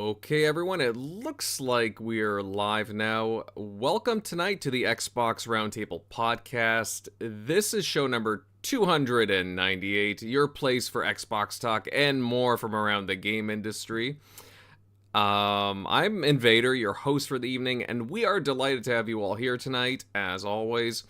Okay, everyone, it looks like we're live now. Welcome tonight to the Xbox Roundtable Podcast. This is show number 298, your place for Xbox talk and more from around the game industry. I'm Invader, your host for the evening, and we are delighted to have you all here tonight, as always.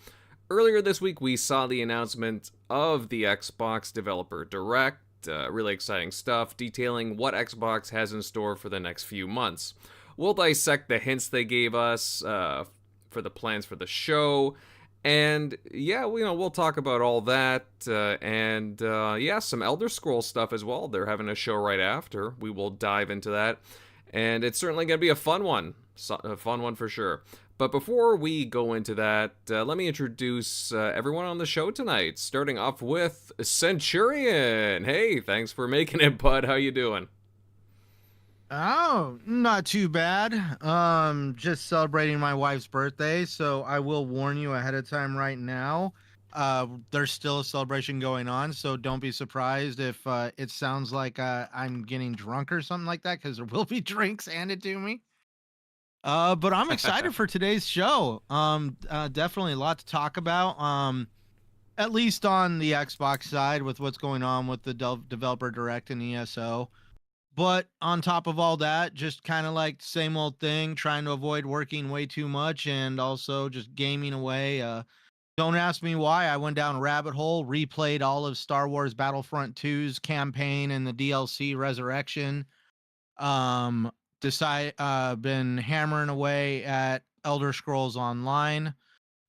Earlier this week, we saw the announcement of the Xbox Developer Direct. Really exciting stuff, detailing what Xbox has in store for the next few months. We'll dissect the hints they gave us for the plans for the show, and yeah, we'll talk about all that, and some Elder Scrolls stuff as well. They're having a show right after. We will dive into that, and it's certainly going to be a fun one, for sure. But before we go into that, let me introduce everyone on the show tonight, starting off with Centurion. Hey, thanks for making it, bud. How you doing? Oh, not too bad. Just celebrating my wife's birthday, so I will warn you ahead of time right now. There's still a celebration going on, so don't be surprised if it sounds like I'm getting drunk or something like that, because there will be drinks handed to me. But I'm excited for today's show. Definitely a lot to talk about. At least on the Xbox side with what's going on with the developer direct and ESO. But on top of all that, just kind of like same old thing, trying to avoid working way too much and also just gaming away. Don't ask me why. I went down a rabbit hole, replayed all of Star Wars Battlefront 2's campaign and the DLC Resurrection. Um, been hammering away at Elder Scrolls Online.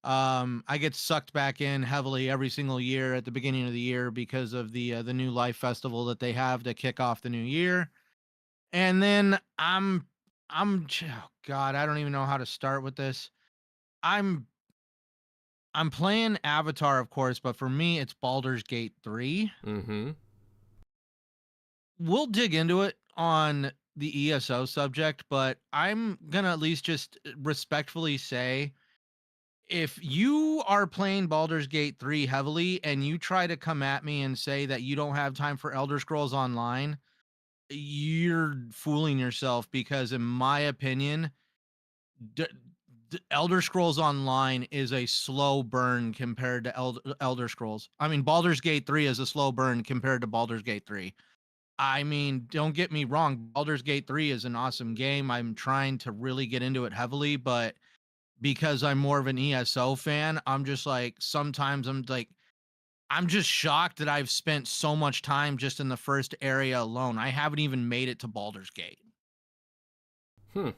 I get sucked back in heavily every single year at the beginning of the year because of the new life festival that they have to kick off the new year. And then oh God, I don't even know how to start with this. I'm I'm playing Avatar, of course, but for me it's Baldur's Gate 3. Mm-hmm. We'll dig into it on the ESO subject, but I'm gonna at least just respectfully say, if you are playing Baldur's Gate 3 heavily and you try to come at me and say that you don't have time for Elder Scrolls Online, you're fooling yourself, because in my opinion, D- Elder Scrolls Online is a slow burn compared to Elder Scrolls. I mean, Baldur's Gate 3 is a slow burn compared to Baldur's Gate 3. I mean, don't get me wrong, Baldur's Gate 3 is an awesome game. I'm trying to really get into it heavily, but because I'm more of an ESO fan, I'm just like, sometimes I'm just shocked that I've spent so much time just in the first area alone. I haven't even made it to Baldur's Gate. Hmm.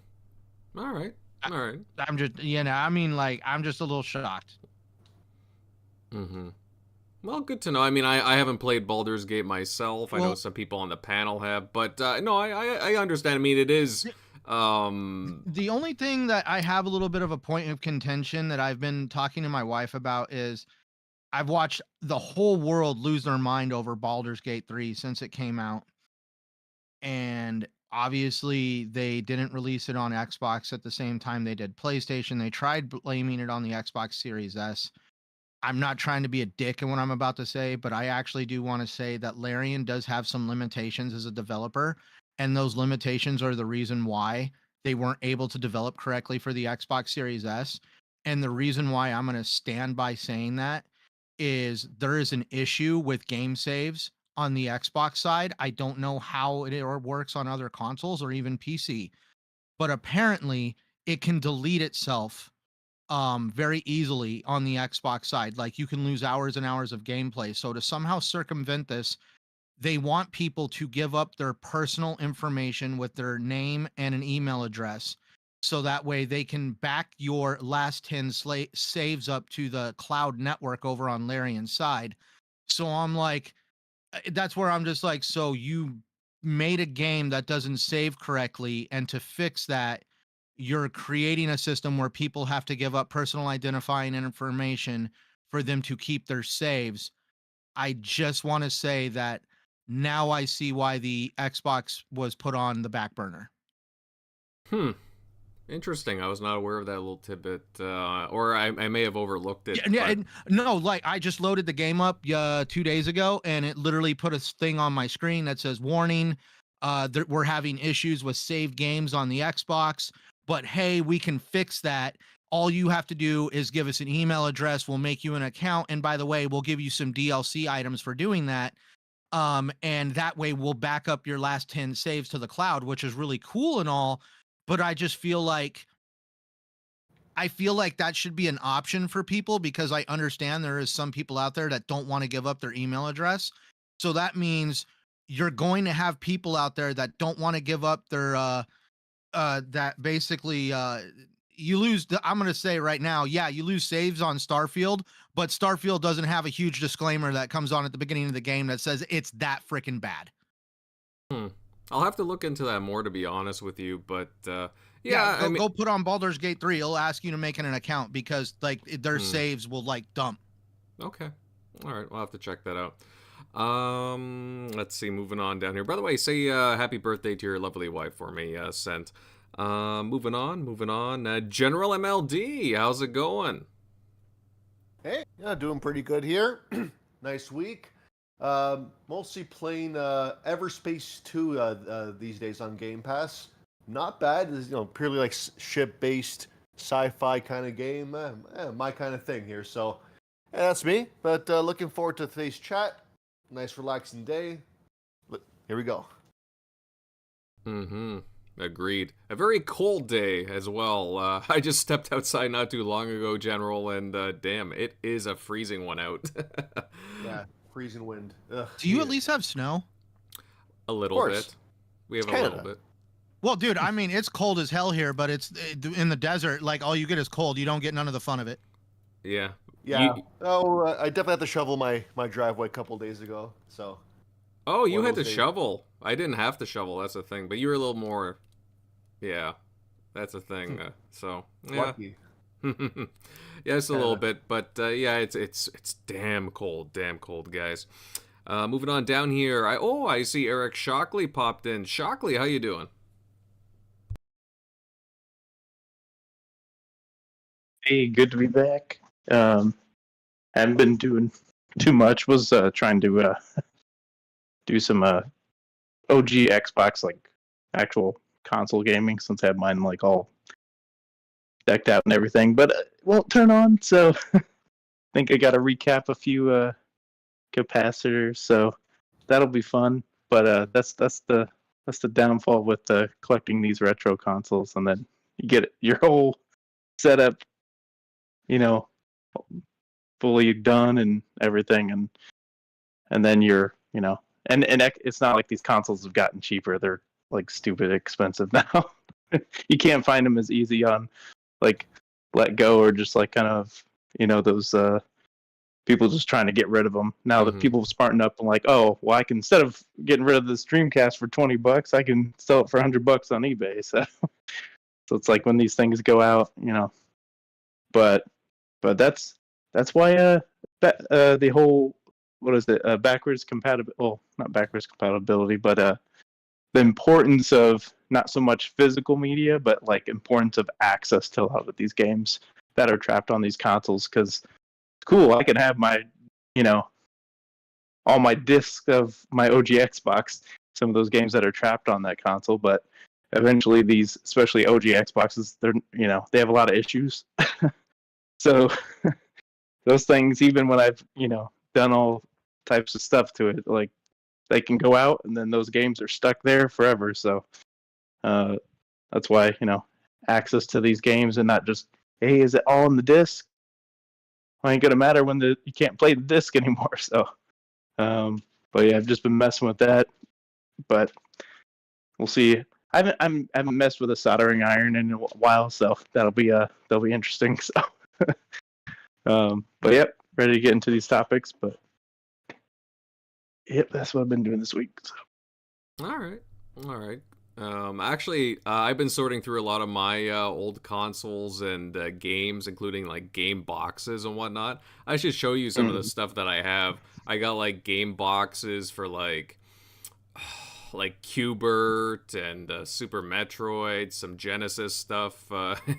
All right. I, All right. I'm just, I mean, like, I'm just a little shocked. Mm-hmm. Well, good to know. I mean, I haven't played Baldur's Gate myself. I know Well, some people on the panel have, but no, I understand. I mean, it is. the, Um. the only thing that I have a little bit of a point of contention that I've been talking to my wife about is I've watched the whole world lose their mind over Baldur's Gate 3 since it came out. And obviously, they didn't release it on Xbox at the same time they did PlayStation. They tried blaming it on the Xbox Series S. I'm not trying to be a dick in what I'm about to say, but I actually do want to say that Larian does have some limitations as a developer, and those limitations are the reason why they weren't able to develop correctly for the Xbox Series S. And the reason why I'm going to stand by saying that is there is an issue with game saves on the Xbox side. I don't know how it works on other consoles or even PC, but apparently it can delete itself very easily on the Xbox side. Like, you can lose hours and hours of gameplay. So to somehow circumvent this, they want people to give up their personal information with their name and an email address, so that way they can back your last 10 saves up to the cloud network over on Larian's side. So I'm like, that's where I'm just like, so you made a game that doesn't save correctly, and to fix that, you're creating a system where people have to give up personal identifying information for them to keep their saves. I just want to say that now I see why the Xbox was put on the back burner. Hmm. Interesting. I was not aware of that little tidbit, or I may have overlooked it. Yeah, yeah, But no, like, I just loaded the game up 2 days ago, and it literally put a thing on my screen that says warning. we're having issues with saved games on the Xbox, but hey, we can fix that. All you have to do is give us an email address. We'll make you an account. And by the way, we'll give you some DLC items for doing that. And that way we'll back up your last 10 saves to the cloud, which is really cool and all. But I just feel like that should be an option for people, because I understand there is some people out there that don't want to give up their email address. So that means you're going to have people out there that don't want to give up their that basically you lose I'm going to say right now, yeah, you lose saves on Starfield, but Starfield doesn't have a huge disclaimer that comes on at the beginning of the game that says it's that freaking bad. I'll have to look into that more, to be honest with you, but yeah, go put on Baldur's Gate 3. It'll ask you to make an account, because like their saves will like dump. Okay. All right, we'll have to check that out. Let's see, moving on down here. By the way, say happy birthday to your lovely wife for me, Sent. Moving on. GeneralMLD, how's it going? Hey, yeah, doing pretty good here. Nice week. Mostly playing Everspace 2 these days on Game Pass. Not bad. It's, purely like ship-based sci-fi kind of game. My kind of thing here. So, yeah, that's me. But looking forward to today's chat. Nice relaxing day. Here we go. Agreed. A very cold day as well. I just stepped outside not too long ago, General, and damn, it is a freezing one out. Yeah, freezing wind. Ugh, do you at least have snow? A little bit. We have a little bit. Well, dude, I mean, it's cold as hell here, but it's in the desert. Like, all you get is cold. You don't get none of the fun of it. Yeah. Yeah. I definitely had to shovel my driveway a couple days ago. So. Oh, you had to shovel. I didn't have to shovel. That's the thing. But you were a little more. Yeah, that's a thing. So yeah. Lucky. Yeah, it's a little bit, but yeah, it's damn cold, guys. Moving on down here. I see Eric Shockley popped in. Shockley, how you doing? Hey, good to be back. Haven't been doing too much. Was trying to do some OG Xbox, like actual console gaming, since I have mine like all decked out and everything, but it won't turn on. So I think I got to recap a few capacitors, so that'll be fun. But that's the downfall with collecting these retro consoles, and then you get your whole setup, fully done and everything, and then you're, and it's not like these consoles have gotten cheaper. They're like stupid expensive now. You can't find them as easy on like Let Go, or just like kind of, those people just trying to get rid of them. Now that people have smartened up and like, oh, well, I can, instead of getting rid of this Dreamcast for $20, I can sell it for $100 on eBay. So it's like when these things go out, but that's why the whole, what is it, backwards compatibility, well, not backwards compatibility, but the importance of not so much physical media, but like importance of access to a lot of these games that are trapped on these consoles. Because cool, I can have my, all my discs of my OG Xbox, some of those games that are trapped on that console, but eventually these, especially OG Xboxes, they're, they have a lot of issues. So those things, even when I've, done all types of stuff to it, like, they can go out, and then those games are stuck there forever. So that's why, access to these games, and not just, hey, is it all on the disc? Well, ain't gonna matter when you can't play the disc anymore. So, but yeah, I've just been messing with that. But we'll see. I haven't messed with a soldering iron in a while, so that'll be interesting. So, but yep, ready to get into these topics. But yep, that's what I've been doing this week. So. All right. Actually, I've been sorting through a lot of my old consoles and games, including like game boxes and whatnot. I should show you some of the stuff that I have. I got like game boxes for like Q*bert and Super Metroid, some Genesis stuff.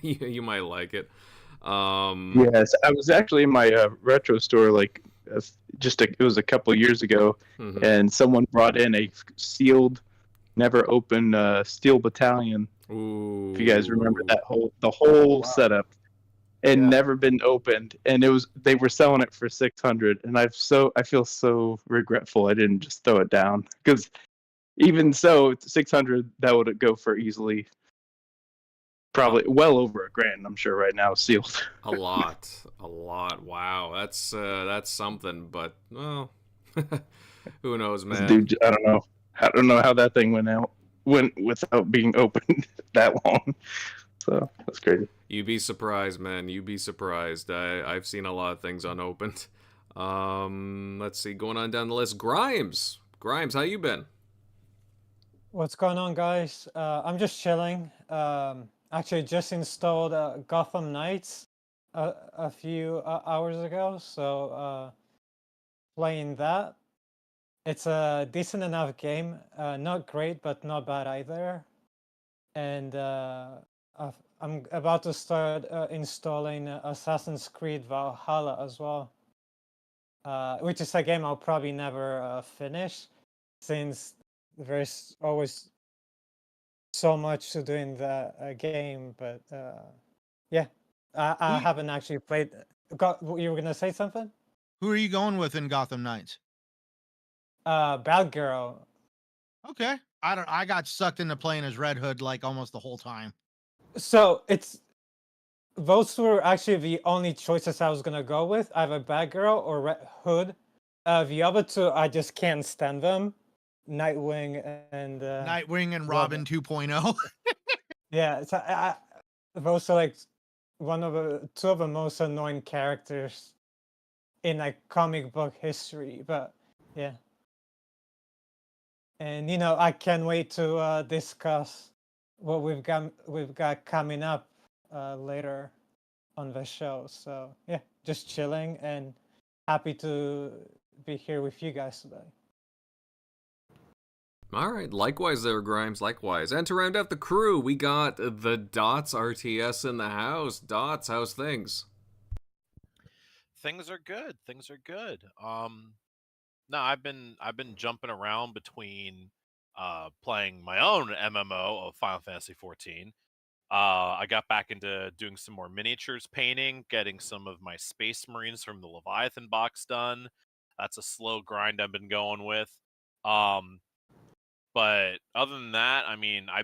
You might like it. Yes, I was actually in my retro store like it was a couple years ago, and someone brought in a sealed never opened Steel Battalion. Ooh. If you guys remember the whole Wow. setup, and Yeah. never been opened, and they were selling it for 600, and I feel so regretful I didn't just throw it down, because even so 600, that would go for easily probably well over $1,000, I'm sure, right now, sealed. A lot. Wow, that's something. But well, who knows, man? Dude, I don't know how that thing went without being opened that long. So that's crazy. You'd be surprised, man. You'd be surprised. I've seen a lot of things unopened. Let's see. Going on down the list, Grimes, how you been? What's going on, guys? I'm just chilling. Actually, just installed Gotham Knights a few hours ago, so playing that. It's a decent enough game. Not great, but not bad either. And I'm about to start installing Assassin's Creed Valhalla as well, which is a game I'll probably never finish, since there's always so much to do in the game. But yeah, I haven't actually played. You were gonna say something? Who are you going with in Gotham Knights? Bad Girl. Okay. I got sucked into playing as Red Hood like almost the whole time. So those were actually the only choices I was gonna go with, either Bad Girl or Red Hood. The other two, I just can't stand them. Nightwing and Robin 2.0. Yeah, so those are like two of the most annoying characters in like comic book history. But yeah, and I can't wait to discuss what we've got coming up later on the show. So yeah, just chilling and happy to be here with you guys today. All right, likewise there, Grimes, likewise. And to round out the crew, we got the Dots RTS in the house. Dots, how's things? Things are good. No, I've been jumping around between playing my own MMO of Final Fantasy 14. I got back into doing some more miniatures painting, getting some of my Space Marines from the Leviathan box done. That's a slow grind I've been going with. But other than that, I mean, I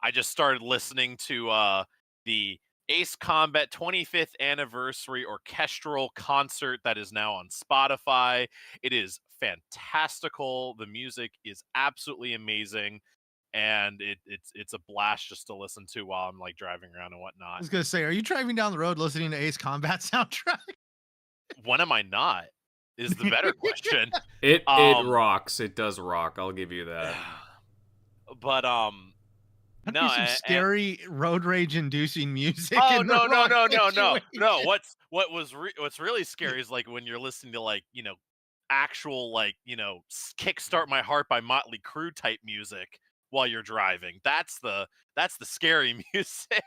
just started listening to the Ace Combat 25th Anniversary Orchestral Concert that is now on Spotify. It is fantastical. The music is absolutely amazing, and it's a blast just to listen to while I'm like driving around and whatnot. I was gonna say, are you driving down the road listening to Ace Combat soundtrack? When am I not? Is the better question. It rocks. It does rock. I'll give you that. But That'd no, be some scary road rage inducing music. Oh in the no! rock What's really scary is like when you're listening to like actual like Kickstart My Heart by Motley Crue type music while you're driving. That's the scary music.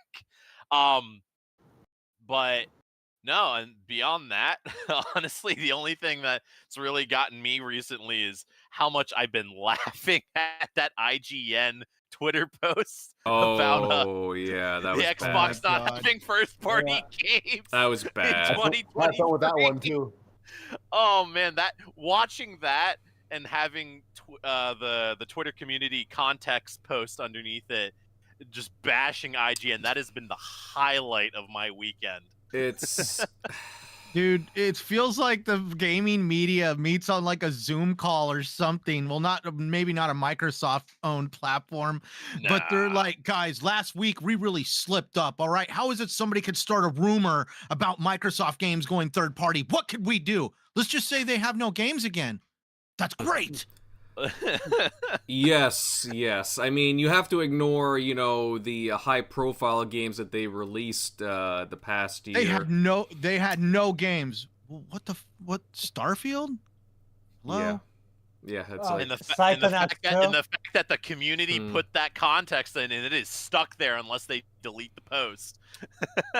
But no, and beyond that, honestly, the only thing that's really gotten me recently is how much I've been laughing at that IGN Twitter post about yeah, that the was Xbox bad. not having first-party games. That was bad. In 2023. Had fun with that one too. Oh man, watching that and having the Twitter community context post underneath it, just bashing IGN. That has been the highlight of my weekend. It's Dude, it feels like the gaming media meets on like a Zoom call or something. Well, maybe not a Microsoft-owned platform, but they're like, guys, last week we really slipped up. All right, how is it somebody could start a rumor about Microsoft games going third party? What could we do? Let's just say they have no games again. That's great. Yes. I mean, you have to ignore, the high-profile games that they released the past year. They had no games. What? Starfield? Hello? Yeah. It's like and the fact that the community put that context in, and it is stuck there unless they delete the post.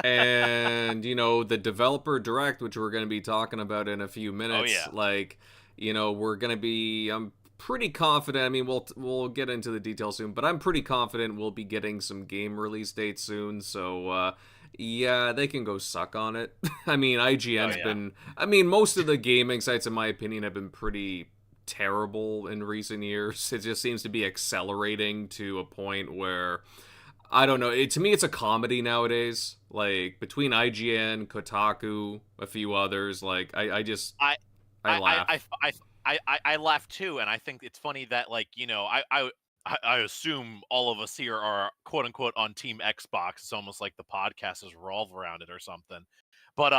And the developer direct, which we're going to be talking about in a few minutes. Oh, yeah. Like, we're going to be. I'm pretty confident. I mean, we'll get into the details soon, but I'm pretty confident we'll be getting some game release dates soon. So yeah, they can go suck on it. I mean, IGN's been. I mean, most of the gaming sites, in my opinion, have been pretty terrible in recent years. It just seems to be accelerating to a point where I don't know. To me, it's a comedy nowadays. Like between IGN, Kotaku, a few others. Like I laugh. I laugh too, and I think it's funny that like I assume all of us here are quote unquote on Team Xbox. It's almost like the podcast is revolve around it or something. But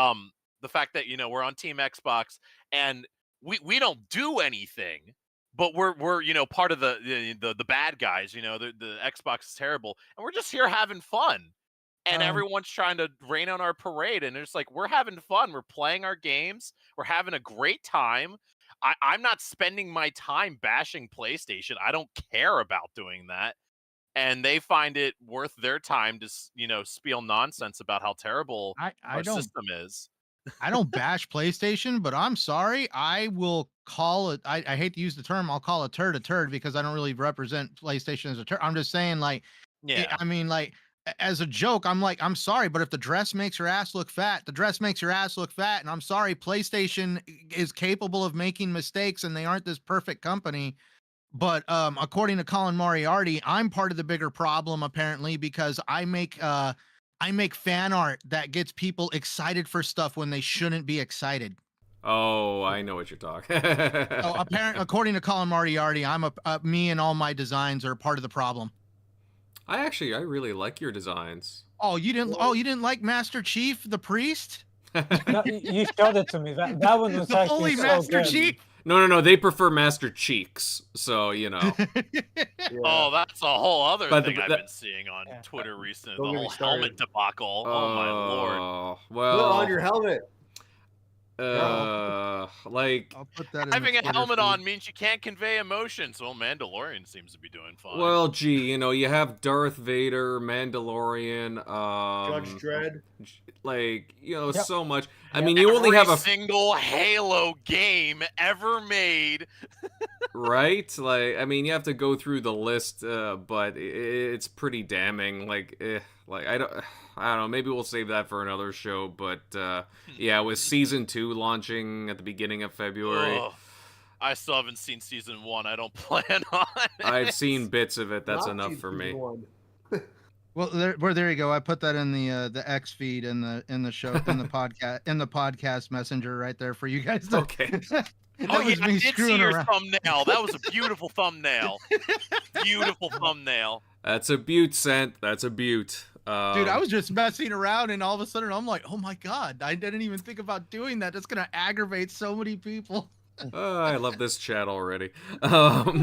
the fact that we're on Team Xbox and we don't do anything, but we're part of the bad guys. The Xbox is terrible, and we're just here having fun. And everyone's trying to rain on our parade, and it's like we're having fun. We're playing our games. We're having a great time. I'm not spending my time bashing PlayStation. I don't care about doing that. And they find it worth their time to, spiel nonsense about how terrible our system is. I don't bash PlayStation, but I'm sorry. I will call it. I hate to use the term. I'll call a turd because I don't really represent PlayStation as a turd. I'm just saying, like, yeah. I mean, like, as a joke, I'm like, I'm sorry, but if the dress makes your ass look fat, the dress makes your ass look fat. And I'm sorry, PlayStation is capable of making mistakes and they aren't this perfect company. But according to Colin Moriarty, I'm part of the bigger problem, apparently, because I make fan art that gets people excited for stuff when they shouldn't be excited. Oh, I know what you're talking. So according to Colin Moriarty, me and all my designs are part of the problem. I really like your designs. Oh, you didn't like Master Chief, the priest? No, you showed it to me. That one was the actually holy so Master good. Chief. No. They prefer Master Cheeks. So Yeah. Oh, that's a whole other thing I've been seeing on Twitter recently. Don't The get me whole started. helmet debacle. Oh my lord. Well, Put on your helmet. like I'll put that in Having the a Twitter helmet feed. on means you can't convey emotions. Well, Mandalorian seems to be doing fine. well, gee, you have Darth Vader, Mandalorian, Judge Dredd. like Yep. so much. I Yep. mean, you only have a single Halo game ever made. right. Like, I mean, you have to go through the list, but it's pretty damning. Like, I don't know. Maybe we'll save that for another show. But yeah, with season 2 launching at the beginning of February. Ugh. I still haven't seen season 1. I don't plan on it. I've seen bits of it. That's Not enough seen for season me. 1. Well, there you go. I put that in the X feed in the show in the podcast messenger right there for you guys. Okay. Oh yeah, I did see your around. thumbnail. That was a beautiful thumbnail. Beautiful thumbnail. That's a beaut scent. That's a beaut. Dude, I was just messing around and all of a sudden I'm like, oh my God, I didn't even think about doing that. That's going to aggravate so many people. I love this chat already. All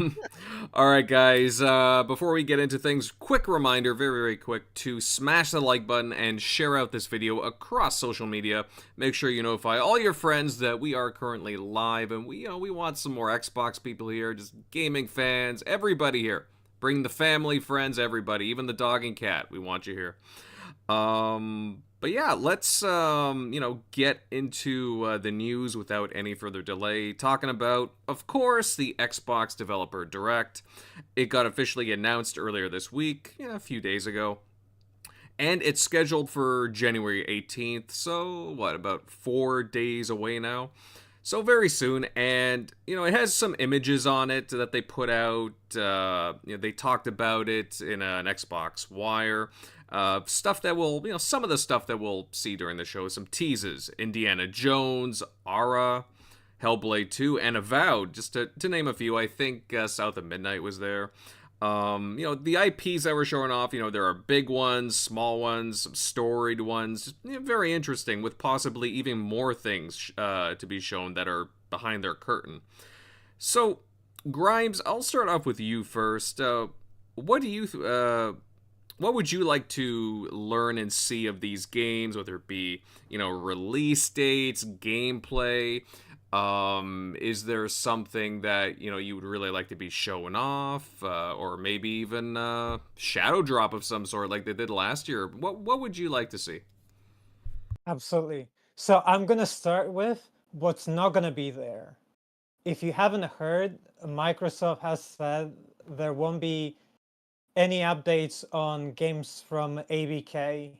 right, guys. Before we get into things, quick reminder, very, very quick, to smash the like button and share out this video across social media. Make sure you notify all your friends that we are currently live, and we want some more Xbox people here, just gaming fans, everybody here. Bring the family, friends, everybody, even the dog and cat. We want you here. But yeah, let's get into the news without any further delay. Talking about, of course, the Xbox Developer Direct. It got officially announced earlier this week, a few days ago. And it's scheduled for January 18th, so what, about 4 days away now? So very soon, and it has some images on it that they put out. They talked about it in an Xbox Wire. Stuff that will, some of the stuff that we'll see during the show. Some teases: Indiana Jones, Ara, Hellblade 2, and Avowed, just to name a few. I think South of Midnight was there. The IPs that we're showing off, there are big ones, small ones, some storied ones, very interesting, with possibly even more things to be shown that are behind their curtain. So, Grimes, I'll start off with you first. What would you like to learn and see of these games, whether it be, release dates, gameplay? Is there something that, you would really like to be showing off, or maybe even shadow drop of some sort like they did last year? What would you like to see? Absolutely. So I'm going to start with what's not going to be there. if you haven't heard, Microsoft has said there won't be any updates on games from ABK,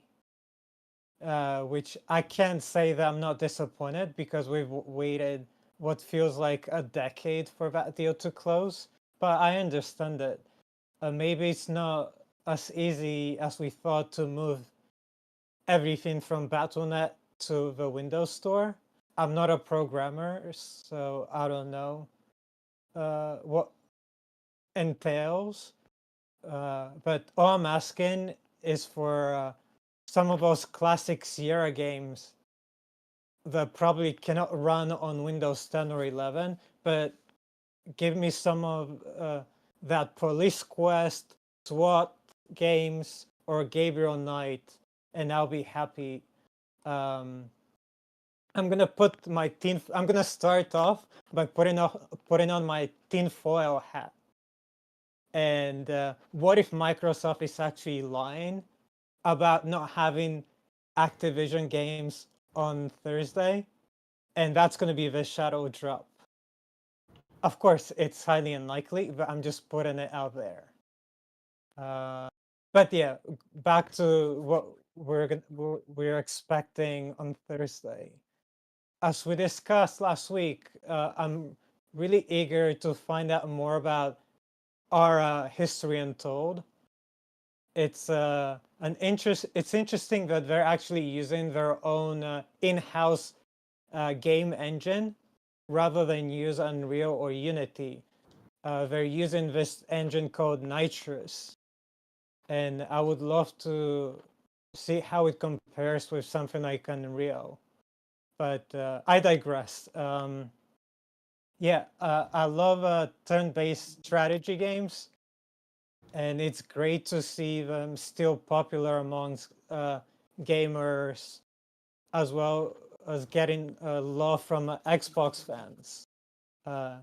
which I can't say that I'm not disappointed because we've waited what feels like a decade for that deal to close. But I understand it. Maybe it's not as easy as we thought to move everything from Battle.net to the Windows Store. I'm not a programmer, so I don't know what entails. But all I'm asking is for some of those classic Sierra games that probably cannot run on Windows 10 or 11, but give me some of that Police Quest, SWAT games, or Gabriel Knight, and I'll be happy. I'm gonna put my I'm gonna start off by putting on my tinfoil hat. And what if Microsoft is actually lying about not having Activision games on Thursday? And that's gonna be the shadow drop. Of course, it's highly unlikely, but I'm just putting it out there. But yeah, back to what we're expecting on Thursday. As we discussed last week, I'm really eager to find out more about our history untold. It's it's interesting that they're actually using their own in-house game engine rather than use Unreal or Unity. They're using this engine called Nitrous, and I would love to see how it compares with something like Unreal. But I digress. Yeah, I love turn-based strategy games, and it's great to see them still popular amongst gamers, as well as getting love from Xbox fans. I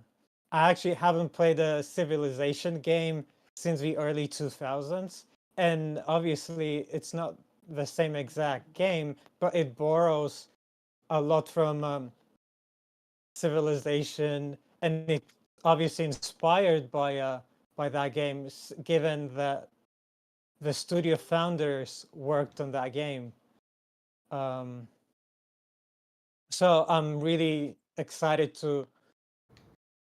actually haven't played a Civilization game since the early 2000s, and obviously it's not the same exact game, but it borrows a lot from Civilization, and it obviously inspired by that game, given that the studio founders worked on that game. So I'm really excited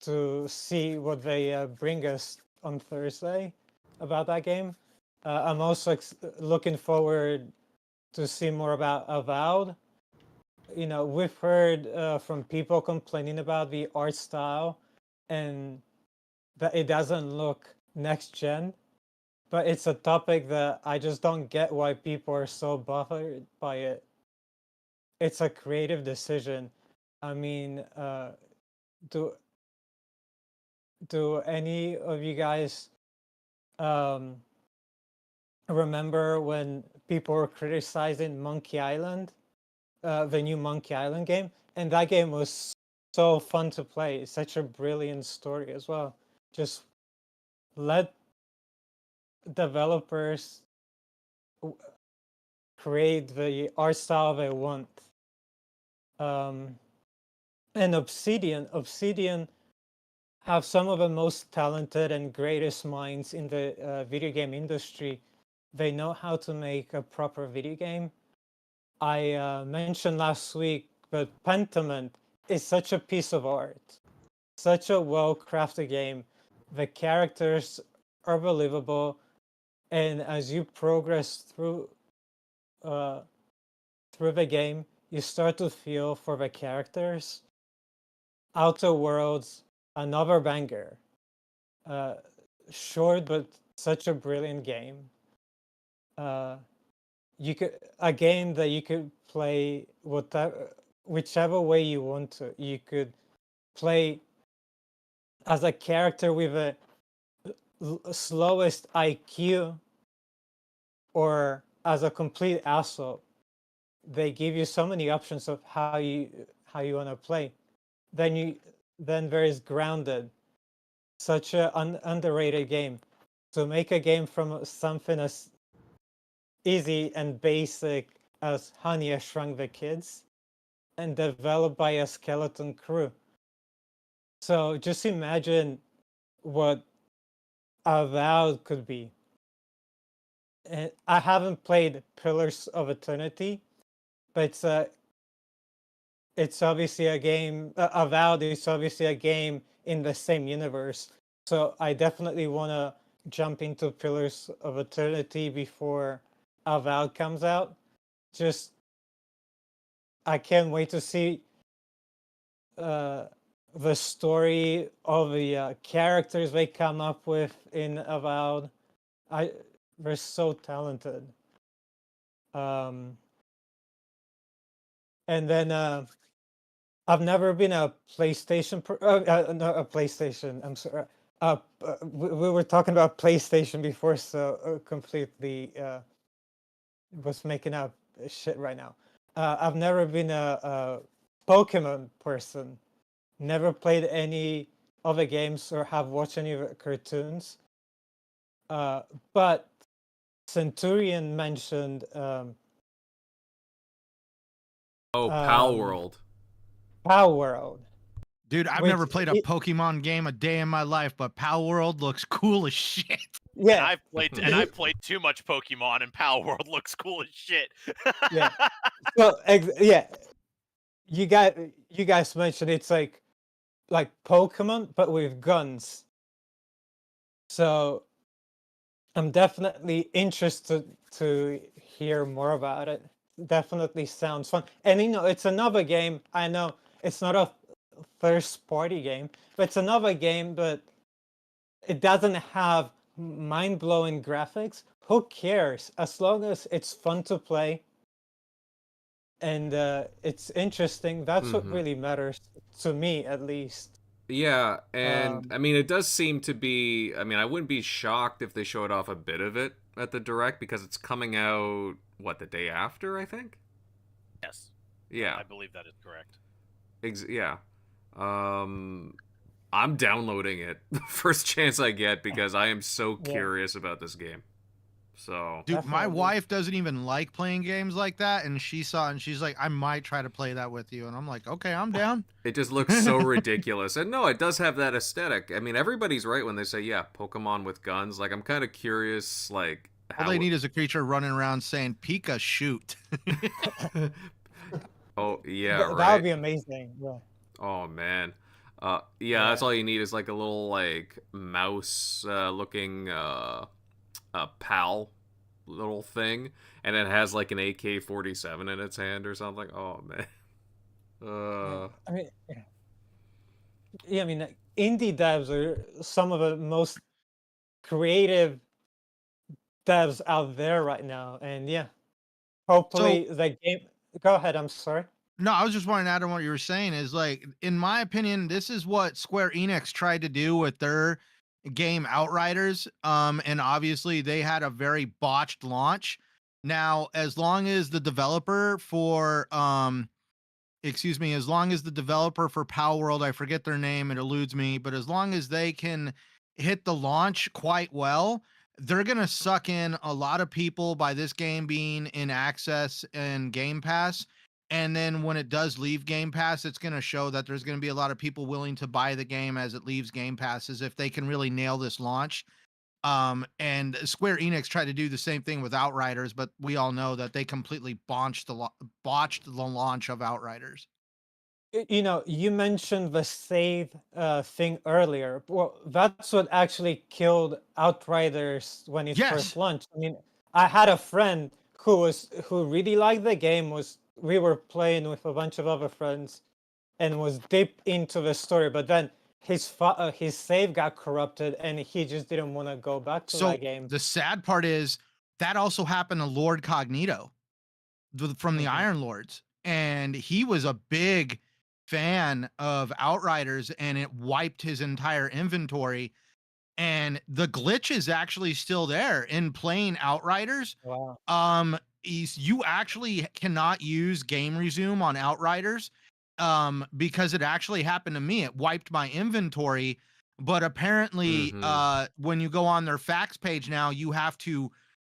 to see what they bring us on Thursday about that game. I'm also looking forward to see more about Avowed. You know, we've heard from people complaining about the art style and that it doesn't look next gen, but it's a topic that I just don't get why people are so bothered by it. It's a creative decision. I mean, do any of you guys remember when people were criticizing Monkey Island, the new Monkey Island game? And that game was so fun to play. It's such a brilliant story as well. Just let developers create the art style they want. And Obsidian have some of the most talented and greatest minds in the video game industry. They know how to make a proper video game. I mentioned last week, but Pentiment is such a piece of art, such a well-crafted game. The characters are believable, and as you progress through the game, you start to feel for the characters. Outer Worlds, another banger. Short, but such a brilliant game. You could a game that you could play whichever way you want to. You could play as a character with a slowest IQ, or as a complete asshole. They give you so many options of how you want to play. Then there is Grounded, such an underrated game. To make a game from something as easy and basic as Honey, I Shrunk the Kids, and developed by a skeleton crew. So just imagine what Avowed could be. And I haven't played Pillars of Eternity, but it's obviously a game. Avowed is obviously a game in the same universe. So I definitely want to jump into Pillars of Eternity before Avowed comes out. Just I can't wait to see the story of the characters they come up with in Avowed. They're so talented. And then I've never been a PlayStation. No, a PlayStation. I'm sorry. We were talking about PlayStation before, so completely was making up shit right now. I've never been a Pokemon person. Never played any other games or have watched any of the cartoons. But Centurion mentioned Pal World. Power World. Dude, I've Wait, never played a Pokemon game a day in my life, but Pal World looks cool as shit. Yeah, And I've played too much Pokemon, and Pal World looks cool as shit. yeah. So yeah, you guys mentioned it's like Pokemon, but with guns. So I'm definitely interested to hear more about it. Definitely sounds fun. And it's another game. I know it's not a first party game, but it's another game, but it doesn't have mind-blowing graphics. Who cares? As long as it's fun to play and it's interesting, that's what really matters to me, at least. Yeah, and I mean, it does seem to be. I mean, I wouldn't be shocked if they showed off a bit of it at the Direct because it's coming out, what, the day after, I think? Yes. Yeah. I believe that is correct. Yeah. I'm downloading it the first chance I get because I am so curious about this game. So, dude, my Definitely. wife doesn't even like playing games like that, and she saw it and she's like, I might try to play that with you. And I'm like, okay, I'm down. it just looks so ridiculous. And no, it does have that aesthetic. I mean, everybody's right when they say, yeah, Pokemon with guns. Like, I'm kind of curious, like, All they need is a creature running around saying, Pika, shoot. Oh, yeah, That right. would be amazing. Yeah. Oh, man. Yeah, that's all you need is, like, a little, like, mouse looking PAL little thing, and it has like an AK-47 in its hand or something. Oh man. I mean, yeah. I mean, indie devs are some of the most creative devs out there right now, and yeah, hopefully the game. Go ahead. I'm sorry. No, I was just wanting to add on what you were saying is like, in my opinion, this is what Square Enix tried to do with their game Outriders. And obviously they had a very botched launch. Now, as long as the developer for as long as the developer for Power World, I forget their name, it eludes me, but as long as they can hit the launch quite well, they're gonna suck in a lot of people by this game being in access and Game Pass. And then when it does leave Game Pass, it's going to show that there's going to be a lot of people willing to buy the game as it leaves Game Pass, as if they can really nail this launch. And Square Enix tried to do the same thing with Outriders, but we all know that they completely botched the launch of Outriders. You mentioned the save thing earlier. Well, that's what actually killed Outriders when it first launched. I mean, I had a friend who really liked the game. We were playing with a bunch of other friends, and was deep into the story. But then his save got corrupted, and he just didn't want to go back to that game. The sad part is that also happened to Lord Cognito from the Iron Lords, and he was a big fan of Outriders, and it wiped his entire inventory. And the glitch is actually still there in playing Outriders. Wow. You actually cannot use game resume on Outriders because it actually happened to me. It wiped my inventory, but apparently when you go on their facts page now, you have to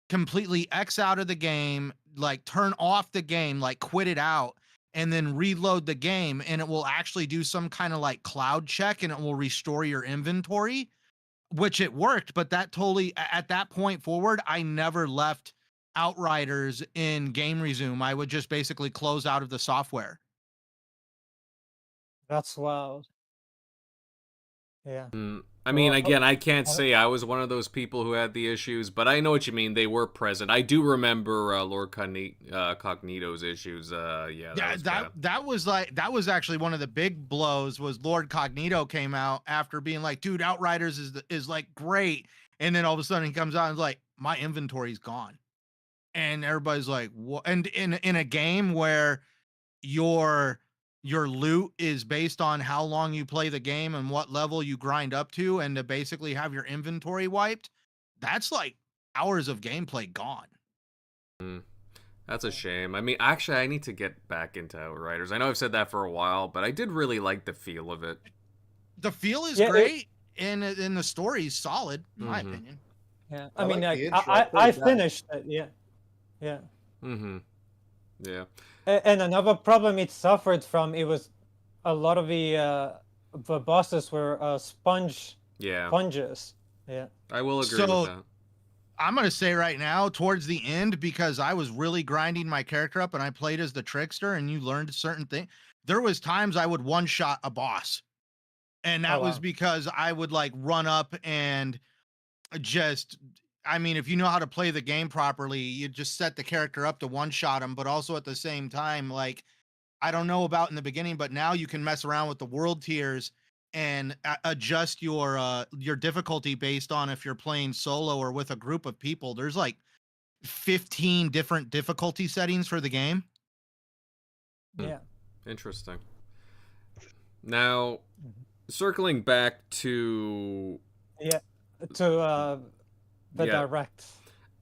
completely X out of the game, like turn off the game, like quit it out, and then reload the game, and it will actually do some kind of like cloud check, and it will restore your inventory, which it worked. But that totally, at that point forward, I never left Outriders in game resume. I would just basically close out of the software. That's wild. Yeah. I mean, Well, again, I can't say I was one of those people who had the issues, but I know what you mean. They were present. I do remember Lord Cognito's issues. That was actually one of the big blows. Was Lord Cognito came out after being like, dude, Outriders is like great, and then all of a sudden he comes out and is like, my inventory's gone, and everybody's like, what? And in a game where your loot is based on how long you play the game and what level you grind up to, and to basically have your inventory wiped, that's like hours of gameplay gone. That's a shame. I mean, actually, I need to get back into Outriders. I know I've said that for a while, but I did really like the feel of it. The feel is great, and the story is solid, in my opinion. Yeah, I I mean, like the like, intro. I finished it. Yeah. Yeah. And another problem it suffered from, it was a lot of the bosses were sponges. Yeah. I will agree with that. I'm going to say right now, towards the end, because I was really grinding my character up and I played as the trickster and you learned certain things, there was times I would one-shot a boss. And that was because I would like run up and just, I mean, if you know how to play the game properly, you just set the character up to one-shot him, but also at the same time, like, I don't know about in the beginning, but now you can mess around with the world tiers and adjust your difficulty based on if you're playing solo or with a group of people. There's like 15 different difficulty settings for the game. Yeah. Interesting. Now, circling back to the direct.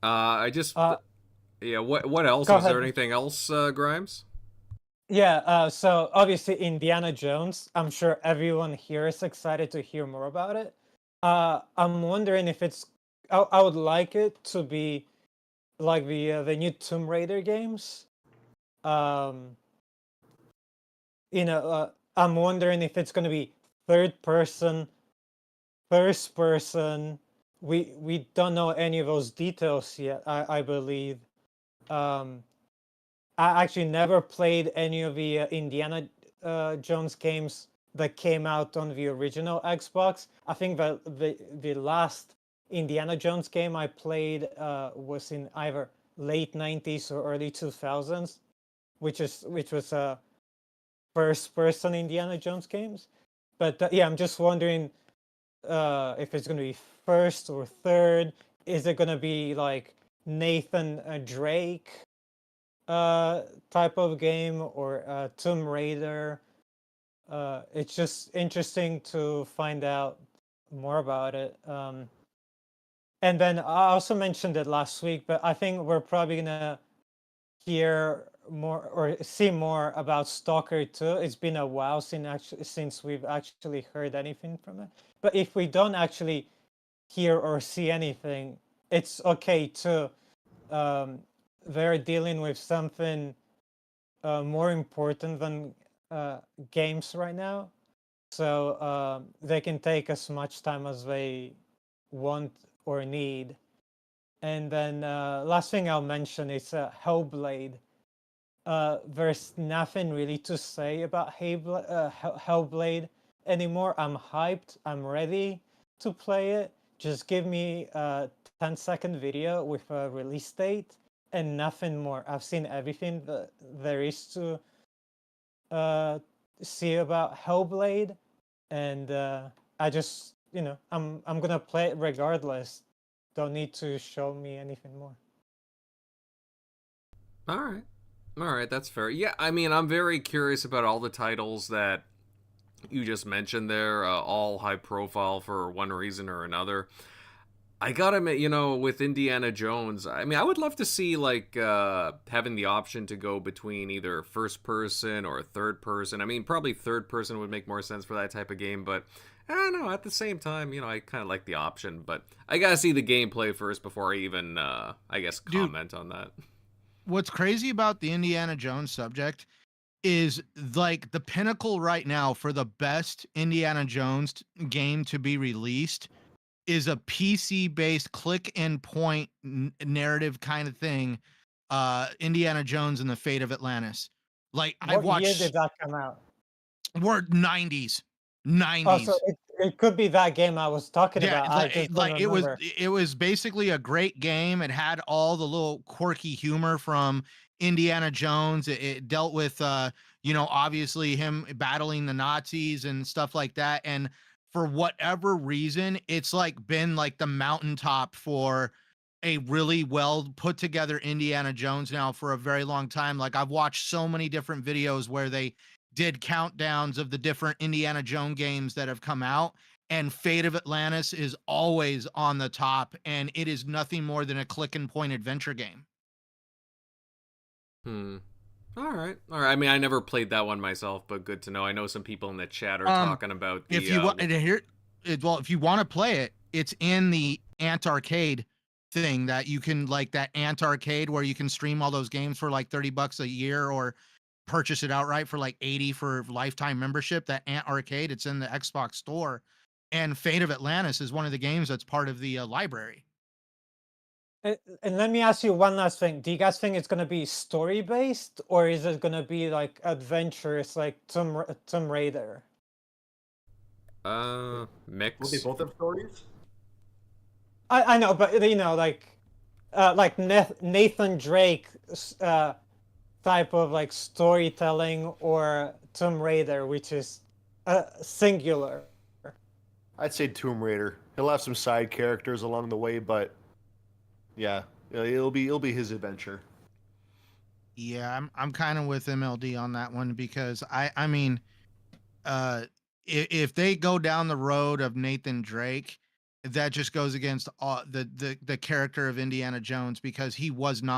I just what else? Go Is there ahead. anything else, Grimes? Yeah, so obviously Indiana Jones, I'm sure everyone here is excited to hear more about it. I'm wondering if I would like it to be like the new Tomb Raider games. I'm wondering if it's going to be third person, first person. We don't know any of those details yet, I believe. I actually never played any of the Indiana Jones games that came out on the original Xbox. I think that the last Indiana Jones game I played was in either late 90s or early 2000s, which was first-person Indiana Jones games. But yeah, I'm just wondering if it's going to be first or third. Is it going to be like Nathan Drake type of game, or Tomb Raider? It's just interesting to find out more about it. And then I also mentioned it last week, but I think we're probably gonna hear more or see more about Stalker 2. It's been a while since we've actually heard anything from it. But if we don't actually hear or see anything, it's okay too. They're dealing with something more important than games right now, so they can take as much time as they want or need. And then last thing I'll mention is Hellblade. There's nothing really to say about Hellblade anymore. I'm hyped. I'm ready to play it. Just give me a 10-second video with a release date and nothing more. I've seen everything that there is to see about Hellblade, and I just, I'm gonna play it regardless. Don't need to show me anything more. All right, that's fair. Yeah, I mean, I'm very curious about all the titles that you just mentioned there, all high profile for one reason or another. I gotta admit, with Indiana Jones, I mean, I would love to see, like, having the option to go between either first person or third person. I mean, probably third person would make more sense for that type of game, but I don't know. At the same time, I kind of like the option, but I gotta see the gameplay first before I even, I guess, comment on that. What's crazy about the Indiana Jones subject is like the pinnacle right now for the best Indiana Jones game to be released is a PC-based click and point narrative kind of thing. Indiana Jones and the Fate of Atlantis. Like I What year watched did that come out? we're 90s. Oh, 90s. so it could be that game I was talking Yeah, about. I just don't remember. it was basically a great game. It had all the little quirky humor from Indiana Jones. It dealt with obviously him battling the Nazis and stuff like that. And for whatever reason, it's like been like the mountaintop for a really well put together Indiana Jones now for a very long time. Like I've watched so many different videos where they did countdowns of the different Indiana Jones games that have come out, and Fate of Atlantis is always on the top, and it is nothing more than a click and point adventure game. All right. I mean, I never played that one myself, but good to know. I know some people in the chat are talking about the. If you want if you want to play it, it's in the Ant Arcade thing that you can, like that Ant Arcade where you can stream all those games for like $30 a year, or purchase it outright for like 80 for lifetime membership. That Ant Arcade, it's in the Xbox store, and Fate of Atlantis is one of the games that's part of the library. And let me ask you one last thing. Do you guys think it's going to be story based, or is it going to be like adventurous, like Tomb Raider? Mix. Will they both have stories? I know, but like Nathan Drake type of like storytelling, or Tomb Raider, which is singular. I'd say Tomb Raider. He'll have some side characters along the way, but yeah, it'll be his adventure. Yeah, I'm kind of with MLD on that one, because I mean, if they go down the road of Nathan Drake, that just goes against all the character of Indiana Jones, because he wasn't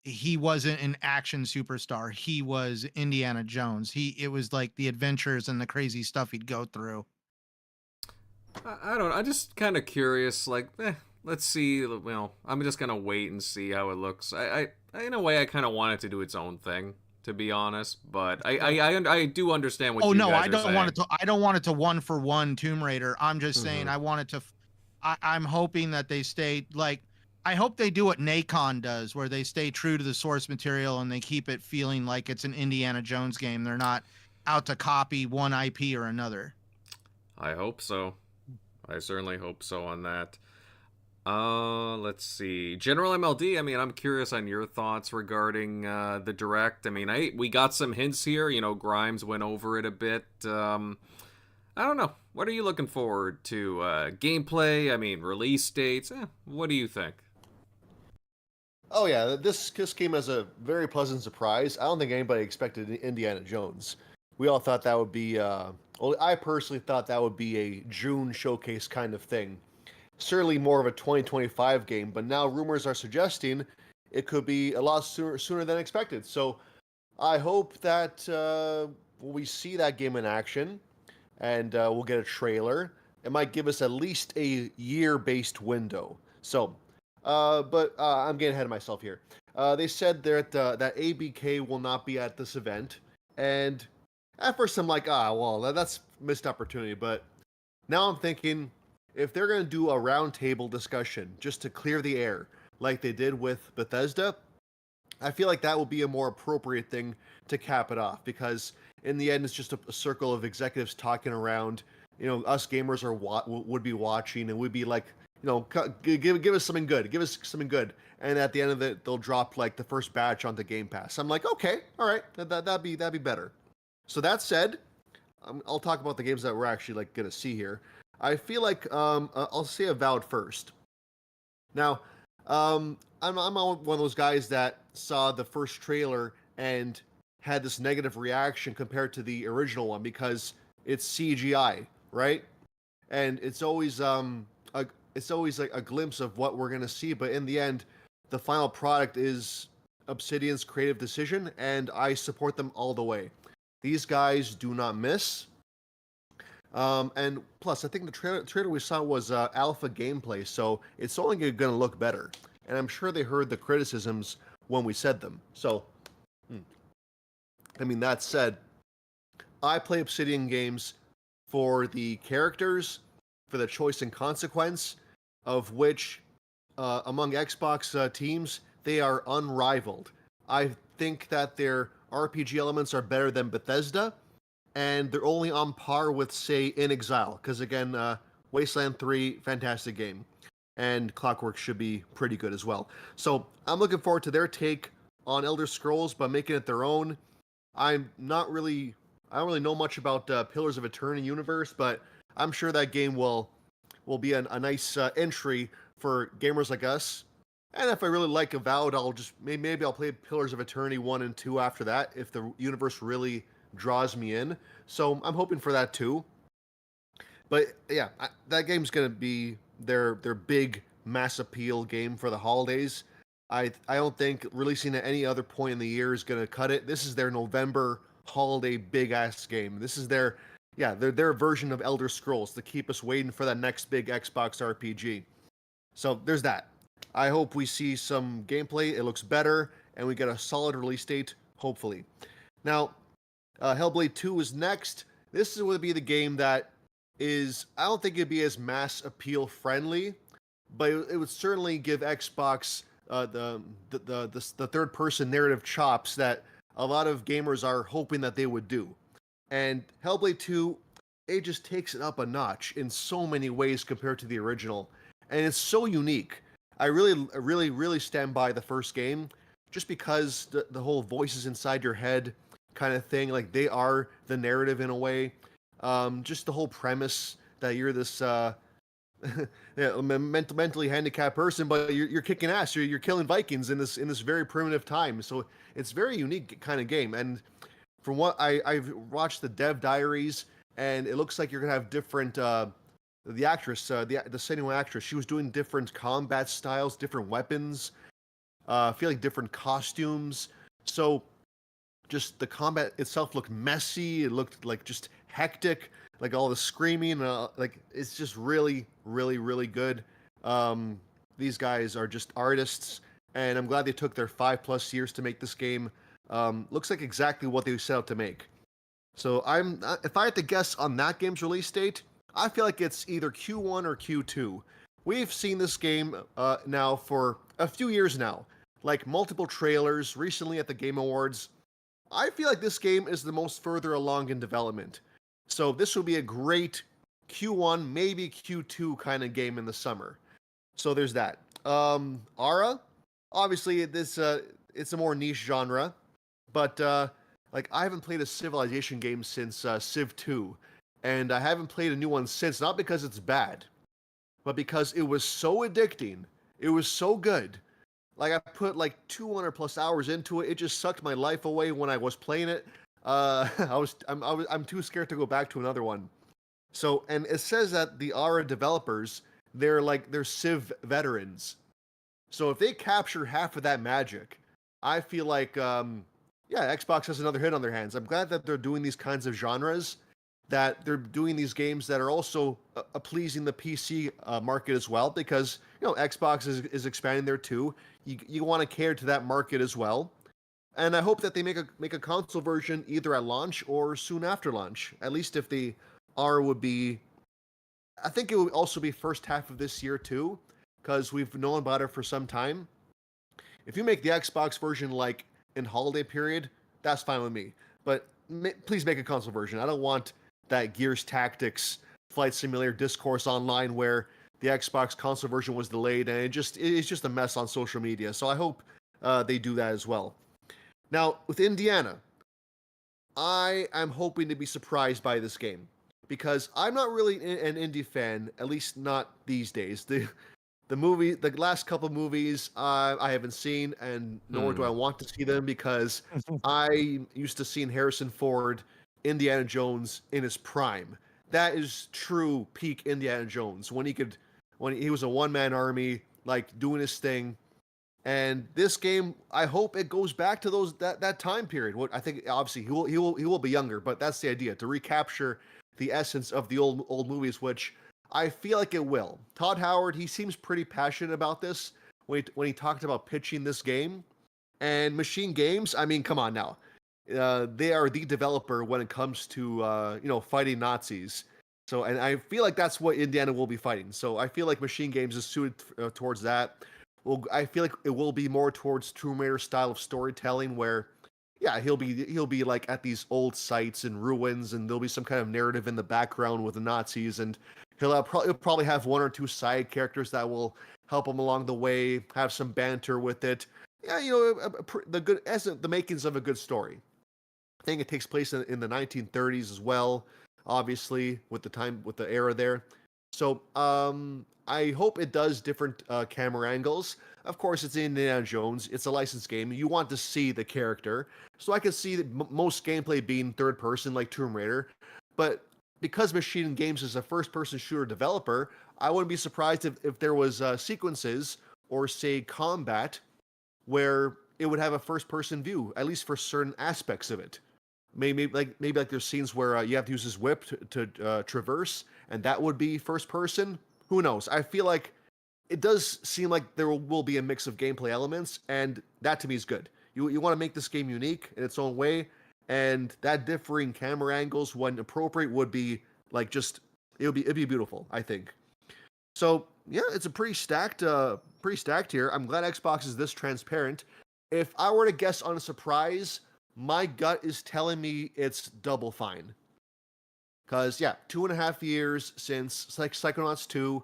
an action superstar. He was Indiana Jones. It was like the adventures and the crazy stuff he'd go through. I don't know. I'm just kind of curious. Like, let's see. Well, I'm just gonna wait and see how it looks. I in a way, I kind of want it to do its own thing, to be honest. But I do understand what. Oh you no, guys I are don't saying. want it to. I don't want it to 1-for-1 Tomb Raider. I'm just saying I want it to. I'm hoping that they stay like. I hope they do what Nacon does, where they stay true to the source material and they keep it feeling like it's an Indiana Jones game. They're not out to copy one IP or another. I hope so. I certainly hope so on that. Let's see. GeneralMLD, I mean, I'm curious on your thoughts regarding the Direct. I mean, we got some hints here. You know, Grimes went over it a bit. I don't know. What are you looking forward to? Gameplay? I mean, release dates? What do you think? Oh yeah, this came as a very pleasant surprise. I don't think anybody expected Indiana Jones. We all thought that would be, well, I personally thought that would be a June showcase kind of thing. Certainly more of a 2025 game, but now rumors are suggesting it could be a lot sooner than expected. So I hope that we see that game in action, and we'll get a trailer. It might give us at least a year-based window. So, but I'm getting ahead of myself here. They said that ABK will not be at this event, and at first I'm like, well, that's missed opportunity. But now I'm thinking, if they're going to do a roundtable discussion just to clear the air, like they did with Bethesda, I feel like that will be a more appropriate thing to cap it off, because in the end, it's just a circle of executives talking around. You know, us gamers would be watching, and we'd be like, you know, give us something good, give us something good. And at the end of it, they'll drop like the first batch onto Game Pass. I'm like, okay, all right, that'd be better. So that said, I'll talk about the games that we're actually like gonna see here. I feel like I'll say Avowed first. Now, I'm one of those guys that saw the first trailer and had this negative reaction compared to the original one, because it's CGI, right? And it's always like a glimpse of what we're gonna see, but in the end, the final product is Obsidian's creative decision, and I support them all the way. These guys do not miss. And plus, I think the trailer we saw was alpha gameplay, so it's only going to look better. And I'm sure they heard the criticisms when we said them. So, I mean, that said, I play Obsidian games for the characters, for the choice and consequence, of which, among Xbox teams, they are unrivaled. I think that their RPG elements are better than Bethesda, and they're only on par with, say, In Exile, because again, Wasteland 3, fantastic game, and Clockwork should be pretty good as well. So I'm looking forward to their take on Elder Scrolls, but making it their own. I don't really know much about Pillars of Eternity universe, but I'm sure that game will be a nice entry for gamers like us. And if I really like Avowed, I'll just maybe I'll play Pillars of Eternity 1 and 2 after that if the universe really draws me in. So I'm hoping for that too. But yeah, that game's gonna be their big mass appeal game for the holidays. I don't think releasing at any other point in the year is gonna cut it. This is their November holiday big ass game. This is their version of Elder Scrolls to keep us waiting for that next big Xbox RPG. So there's that. I hope we see some gameplay. It looks better, and we get a solid release date, hopefully. Now, Hellblade 2 is next. This would be the game that is, I don't think it'd be as mass appeal friendly, but it would certainly give Xbox the third person narrative chops that a lot of gamers are hoping that they would do. And Hellblade 2, it just takes it up a notch in so many ways compared to the original, and it's so unique. I really stand by the first game, just because the whole voices inside your head kind of thing, like they are the narrative in a way. Just the whole premise that you're this mentally handicapped person, but you're kicking ass. You're killing Vikings in this very primitive time. So it's very unique kind of game. And from what I've watched the dev diaries, and it looks like you're gonna have different. The actress, the Senua actress, she was doing different combat styles, different weapons, I feel like different costumes. So just the combat itself looked messy. It looked like just hectic, like all the screaming, like it's just really good. These guys are just artists, and I'm glad they took their 5+ years to make this game. Looks like exactly what they set out to make. So if I had to guess on that game's release date, I feel like it's either Q1 or Q2. We've seen this game now for a few years now, like multiple trailers recently at the Game Awards. I feel like this game is the most further along in development. So this will be a great Q1, maybe Q2 kind of game in the summer. So there's that. Ara, obviously it's a more niche genre, but like I haven't played a Civilization game since Civ 2. And I haven't played a new one since, not because it's bad, but because it was so addicting. It was so good. Like I put like 200+ hours into it. It just sucked my life away when I was playing it. I'm too scared to go back to another one. So, and it says that the Ara developers, they're Civ veterans. So if they capture half of that magic, I feel like Xbox has another hit on their hands. I'm glad that they're doing these kinds of genres, that they're doing these games that are also pleasing the PC market as well, because Xbox is expanding there too. You want to cater to that market as well, and I hope that they make a console version either at launch or soon after launch. At least if the R would be, I think it would also be first half of this year too, because we've known about it for some time. If you make the Xbox version like in holiday period, that's fine with me. But please make a console version. I don't want that Gears Tactics Flight Simulator discourse online where the Xbox console version was delayed, and it's just a mess on social media. So I hope they do that as well. Now, with Indiana, I am hoping to be surprised by this game, because I'm not really an indie fan, at least not these days. The last couple movies I haven't seen, and nor do I want to see them, because I used to see Harrison Ford Indiana Jones in his prime. That is true peak Indiana Jones, when he was a one-man army, like doing his thing. And this game, I hope it goes back to that time period. What I think, obviously, he will be younger, but that's the idea, to recapture the essence of the old movies, which I feel like it will. Todd Howard, he seems pretty passionate about this when he talked about pitching this game. And Machine Games, I mean, come on now. they are the developer when it comes to fighting Nazis. So, and I feel like that's what Indiana will be fighting. So I feel like Machine Games is suited towards that. Well, I feel like it will be more towards Tomb Raider style of storytelling, where, yeah, he'll be like at these old sites and ruins, and there'll be some kind of narrative in the background with the Nazis, and he'll probably have one or two side characters that will help him along the way, have some banter with it. Yeah, the makings of a good story. I think it takes place in the 1930s as well, obviously with the era there. So I hope it does different camera angles. Of course, it's Indiana Jones. It's a licensed game. You want to see the character. So I can see that most gameplay being third person like Tomb Raider. But because Machine Games is a first person shooter developer, I wouldn't be surprised if there was sequences or, say, combat where it would have a first person view, at least for certain aspects of it. Maybe like there's scenes where you have to use his whip to traverse, and that would be first person. Who knows? I feel like it does seem like there will be a mix of gameplay elements, and that to me is good. You want to make this game unique in its own way, and that differing camera angles when appropriate would be like it'd be beautiful, I think. So yeah, it's a pretty stacked here. I'm glad Xbox is this transparent. If I were to guess on a surprise, my gut is telling me it's Double Fine. Because, yeah, 2.5 years since Psychonauts 2.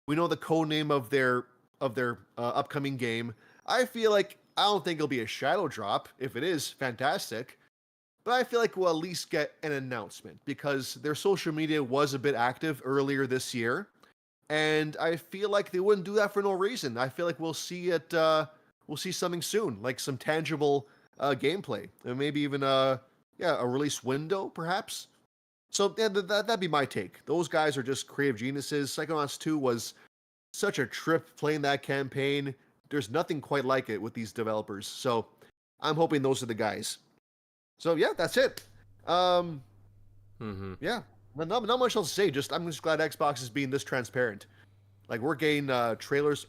We know the code name of their upcoming game. I don't think it'll be a shadow drop. If it is, fantastic. But I feel like we'll at least get an announcement, because their social media was a bit active earlier this year. And I feel like they wouldn't do that for no reason. I feel like we'll see something soon, like some tangible gameplay, and maybe even a release window, perhaps. So yeah, that'd be my take. Those guys are just creative geniuses. Psychonauts 2 was such a trip playing that campaign. There's nothing quite like it with these developers. So I'm hoping those are the guys. So yeah, that's it. Yeah, not much else to say. I'm just glad Xbox is being this transparent. Like, we're getting trailers.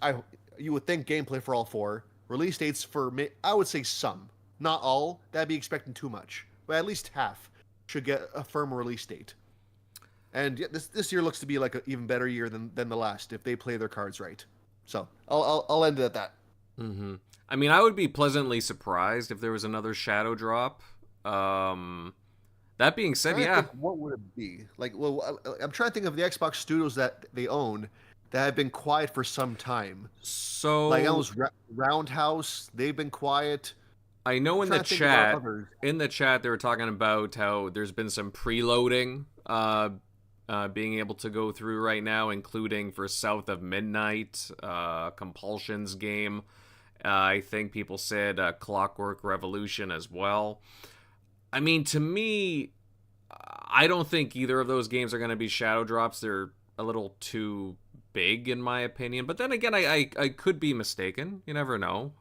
You would think gameplay for all 4. Release dates for, I would say some. Not all. That'd be expecting too much. But at least half should get a firm release date. And yeah, this year looks to be like an even better year than the last if they play their cards right. So I'll end it at that. Mm-hmm. I mean, I would be pleasantly surprised if there was another shadow drop. That being said, yeah. What would it be? Like, well, I'm trying to think of the Xbox studios that they own that have been quiet for some time. So, like, those Roundhouse, they've been quiet. I know in the chat they were talking about how there's been some preloading being able to go through right now, including for South of Midnight, Compulsion's game. I think people said Clockwork Revolution as well. I mean, to me, I don't think either of those games are going to be shadow drops. They're a little too big, in my opinion. But then again, I could be mistaken. You never know.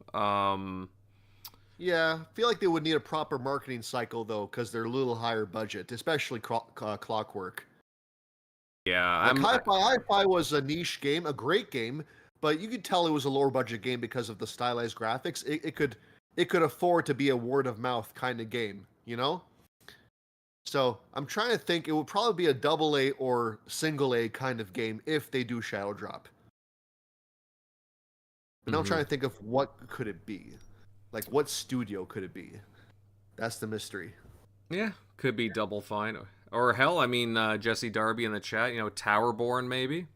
Yeah, I feel like they would need a proper marketing cycle, though, because they're a little higher budget, especially Clockwork. Yeah, Hi-Fi was a niche game, a great game, but you could tell it was a lower budget game because of the stylized graphics. It could afford to be a word of mouth kind of game, you know? So I'm trying to think. It would probably be a AA or single A kind of game if they do shadow drop. And I'm trying to think of what could it be. Like, what studio could it be? That's the mystery. Yeah, could be Double Fine. Or hell, I mean, Jesse Darby in the chat, Towerborn maybe?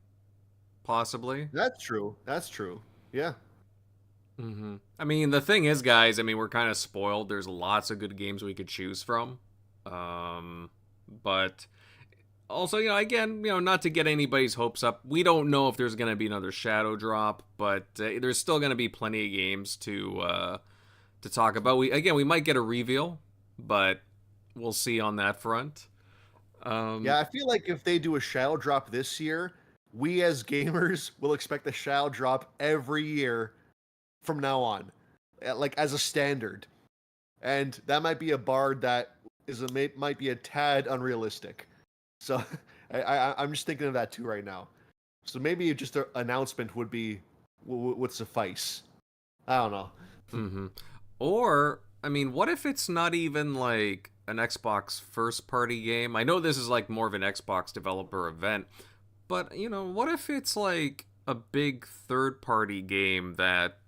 Possibly. That's true. Yeah. Mm-hmm. I mean, the thing is, guys, we're kind of spoiled. There's lots of good games we could choose from. But also, again, not to get anybody's hopes up, we don't know if there's going to be another shadow drop, but there's still going to be plenty of games to talk about. We might get a reveal, but we'll see on that front. Yeah, I feel like if they do a shadow drop this year, we as gamers will expect a shadow drop every year from now on, like as a standard. And that might be a bar that might be a tad unrealistic. So I'm just thinking of that too right now. So maybe just an announcement would suffice. I don't know. Mm-hmm. Or, I mean, what if it's not even like an Xbox first party game? I know this is like more of an Xbox developer event, but you know, what if it's like a big third party game that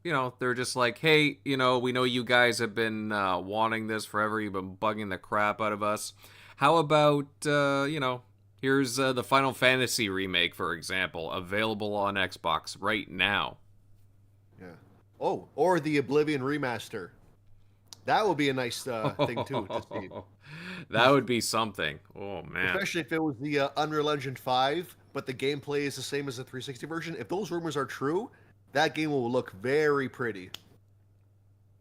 you know, they're just like, hey, you know, we know you guys have been wanting this forever. You've been bugging the crap out of us. How about, you know, here's the Final Fantasy remake, for example, available on Xbox right now. Yeah. Oh, or the Oblivion remaster. That would be a nice thing too to see. That would be something. Oh man. Especially if it was the Unreal Engine 5, but the gameplay is the same as the 360 version. If those rumors are true, that game will look very pretty.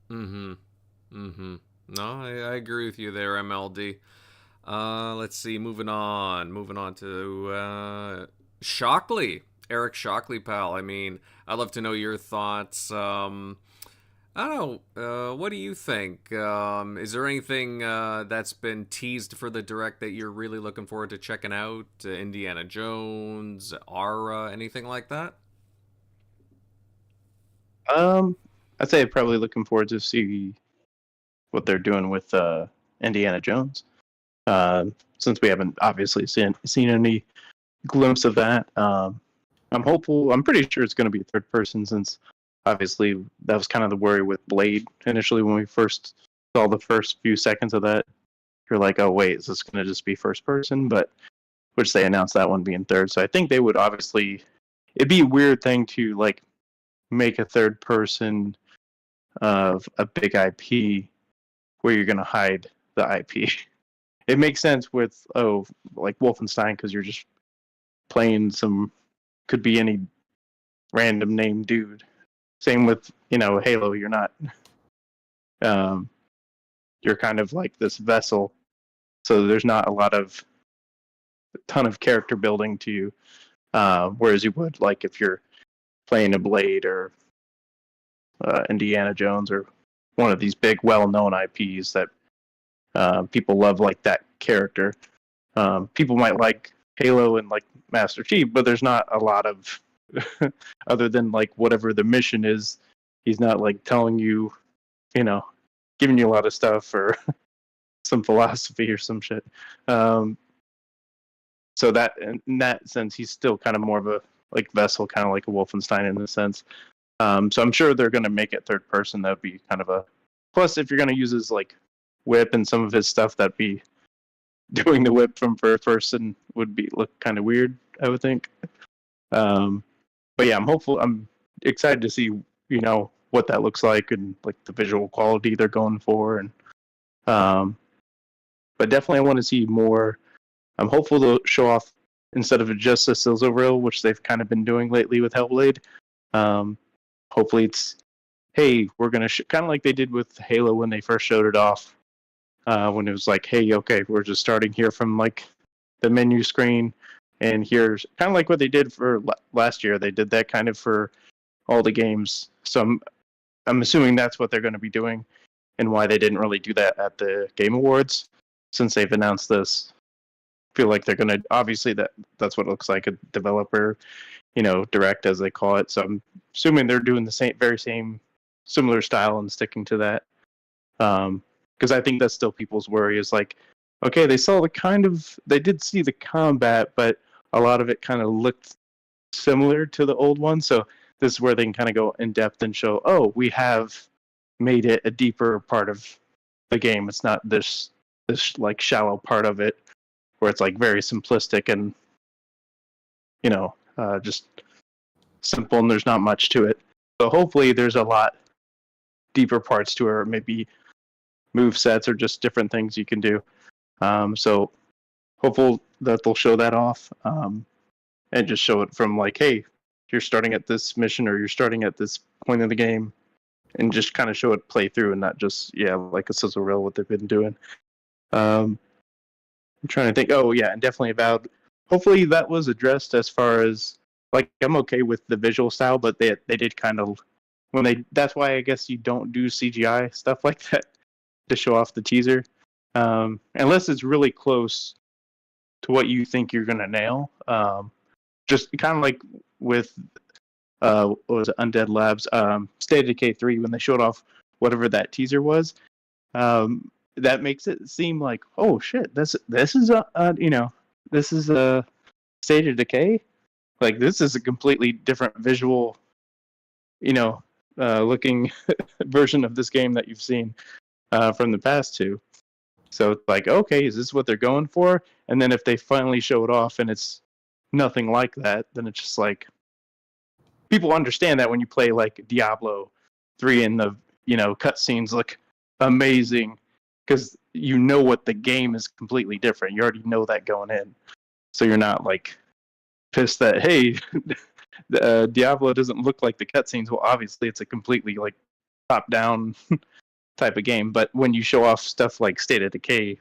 Mm-hmm. Mm-hmm. No, I agree with you there, MLD. Let's see, moving on to Shockley. Eric Shockley, pal. I mean, I'd love to know your thoughts. I don't know. What do you think? Is there anything that's been teased for the direct that you're really looking forward to checking out? Indiana Jones, Aura, anything like that? I'd say probably looking forward to see what they're doing with Indiana Jones. Since we haven't obviously seen any glimpse of that. I'm hopeful. I'm pretty sure it's going to be third person, since obviously that was kind of the worry with Blade initially when we first saw the first few seconds of that. You're like, oh wait, is this going to just be first person? But which they announced that one being third. So I think they would obviously. It'd be a weird thing to like make a third person of a big IP where you're going to hide the IP. It makes sense with like Wolfenstein, because you're just playing could be any random name dude. Same with Halo. You're not you're kind of like this vessel, so there's not a ton of character building to you, whereas you would like if you're playing a Blade or Indiana Jones or one of these big well-known IPs that people love, like that character. People might like Halo and like Master Chief, but there's not a lot of other than like whatever the mission is. He's not like telling you, giving you a lot of stuff or some philosophy or some shit. So that in that sense, he's still kind of more of a like vessel, kind of like a Wolfenstein in a sense. So I'm sure they're going to make it third person. That'd be kind of a plus. If you're going to use his like whip and some of his stuff, that'd be doing the whip from first person would look kind of weird, I would think. But yeah, I'm hopeful. I'm excited to see what that looks like and like the visual quality they're going for, and but definitely I want to see more. I'm hopeful they'll show off instead of just a sizzle reel, which they've kind of been doing lately with Hellblade. Hopefully it's, hey, we're gonna kind of like they did with Halo when they first showed it off. When it was like, hey, okay, we're just starting here from like the menu screen, and here's kind of like what they did for last year. They did that kind of for all the games. So I'm assuming that's what they're going to be doing, and why they didn't really do that at the Game Awards, since they've announced this. I feel like they're going to, obviously that's what it looks like, a developer, direct as they call it. So I'm assuming they're doing the very same similar style and sticking to that. Because I think that's still people's worry is like, okay, they did see the combat, but a lot of it kind of looked similar to the old one. So this is where they can kind of go in depth and show, oh, we have made it a deeper part of the game. It's not this like shallow part of it where it's like very simplistic and just simple and there's not much to it. So hopefully there's a lot deeper parts to it, or maybe move sets or just different things you can do. So hopeful that they'll show that off, and just show it from like, hey, you're starting at this mission or you're starting at this point of the game, and just kind of show it play through and not just like a sizzle reel what they've been doing. I'm trying to think. Oh yeah, and definitely Avowed. Hopefully that was addressed as far as like, I'm okay with the visual style, but they did kind of that's why I guess you don't do CGI stuff like that to show off the teaser, unless it's really close to what you think you're gonna nail. Just kind of like with what was it, Undead Labs, State of Decay 3, when they showed off whatever that teaser was, that makes it seem like, oh shit, this is this is a State of Decay. Like, this is a completely different visual, looking version of this game that you've seen from the past two. So it's like, okay, is this what they're going for? And then if they finally show it off and it's nothing like that, then it's just like, people understand that when you play like Diablo 3 and the cutscenes look amazing, because you know what the game is completely different. You already know that going in, so you're not like pissed that, hey, Diablo doesn't look like the cutscenes. Well, obviously it's a completely like top-down type of game. But when you show off stuff like State of Decay,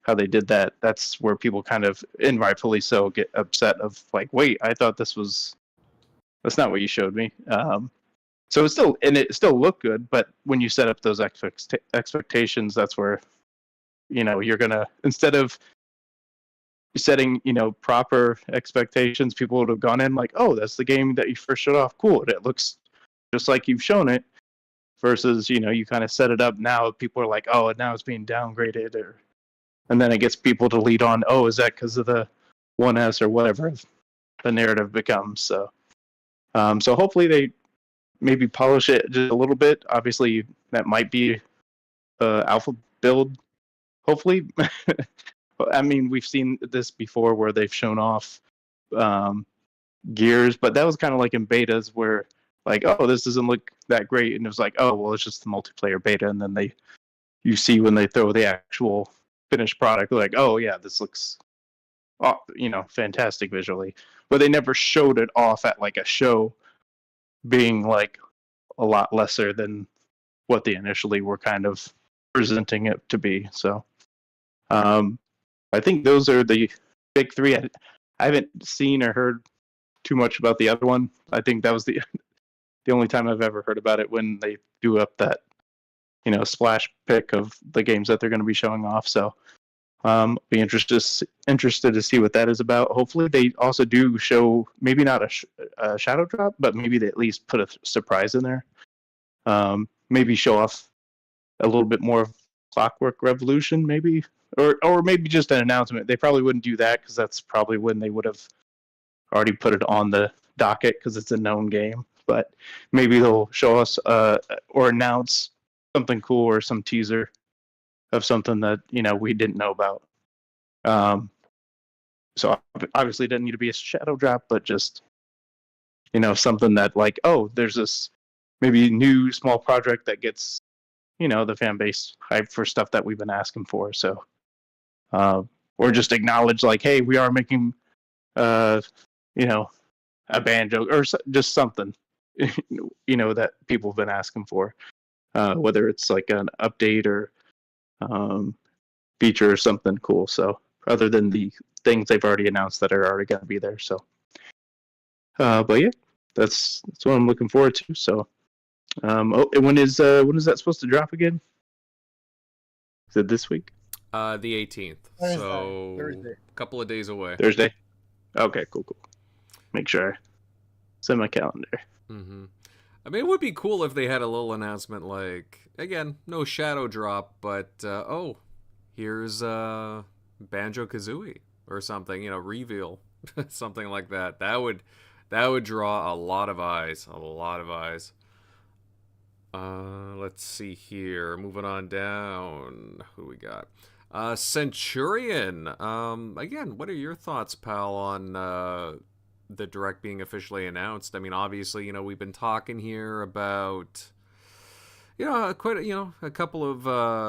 how they did that, that's where people kind of, and rightfully so, get upset of like, wait, I thought that's not what you showed me. So it still looked good, but when you set up those expectations, that's where you're gonna, instead of setting proper expectations, people would have gone in like, oh, that's the game that you first showed off, cool, it looks just like you've shown it, versus you kind of set it up, now people are like, oh, now it's being downgraded, and then it gets people to lead on, oh, is that because of the 1S or whatever the narrative becomes. So hopefully they maybe polish it just a little bit. Obviously that might be alpha build, hopefully. I mean, we've seen this before where they've shown off gears, but that was kind of like in betas where like, oh, this doesn't look that great, and it was like, oh, well, it's just the multiplayer beta, and then you see when they throw the actual finished product, like, oh yeah, this looks fantastic visually, but they never showed it off at like a show being like a lot lesser than what they initially were kind of presenting it to be. So I think those are the big three. I haven't seen or heard too much about the other one. I think that was the only time I've ever heard about it, when they do up that splash pick of the games that they're going to be showing off. So be interested to see what that is about. Hopefully they also do show, maybe not a shadow drop, but maybe they at least put a surprise in there. Maybe show off a little bit more of Clockwork Revolution, maybe, or maybe just an announcement. They probably wouldn't do that because that's probably when they would have already put it on the docket because it's a known game. But maybe they'll show us or announce something cool or some teaser of something that we didn't know about. So obviously it doesn't need to be a shadow drop, but just something that like, oh, there's this maybe new small project that gets the fan base hyped for stuff that we've been asking for. So or just acknowledge like, hey, we are making a Banjo or just something that people have been asking for, whether it's like an update or feature or something cool. So other than the things they've already announced that are already going to be there. So but yeah, that's what I'm looking forward to. So and when is that supposed to drop again? Is it this week? The 18th. Thursday. So Thursday. a couple of days away. Thursday. Okay, cool. Make sure I send my calendar. Mm-hmm. I mean, it would be cool if they had a little announcement like, again, no shadow drop, but here's Banjo-Kazooie or something, reveal, something like that. That would draw a lot of eyes. Let's see here. Moving on down. Who we got? Centurion. Again, what are your thoughts, pal, on the Direct being officially announced? I mean, obviously, we've been talking here about, quite a couple of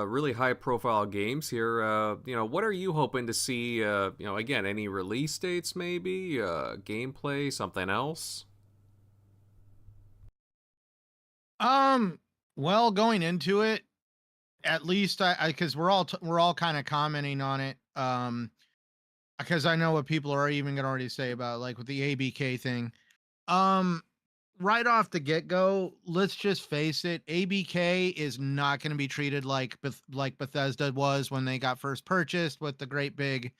really high-profile games here. What are you hoping to see? Again, any release dates, maybe gameplay, something else? Well, going into it, at least because we're all kind of commenting on it. Because I know what people are even gonna already say about, like, with the ABK thing. Right off the get-go, let's just face it, ABK is not going to be treated like Bethesda was when they got first purchased with the great big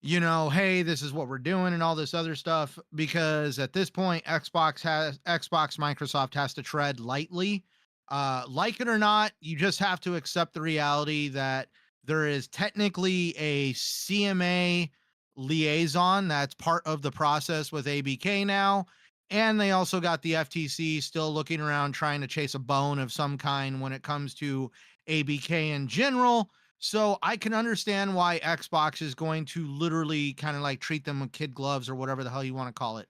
hey, this is what we're doing and all this other stuff, because at this point, Microsoft has to tread lightly. Like it or not, you just have to accept the reality that there is technically a CMA liaison that's part of the process with ABK now. And they also got the FTC still looking around trying to chase a bone of some kind when it comes to ABK in general. So I can understand why Xbox is going to literally kind of like treat them with kid gloves or whatever the hell you want to call it.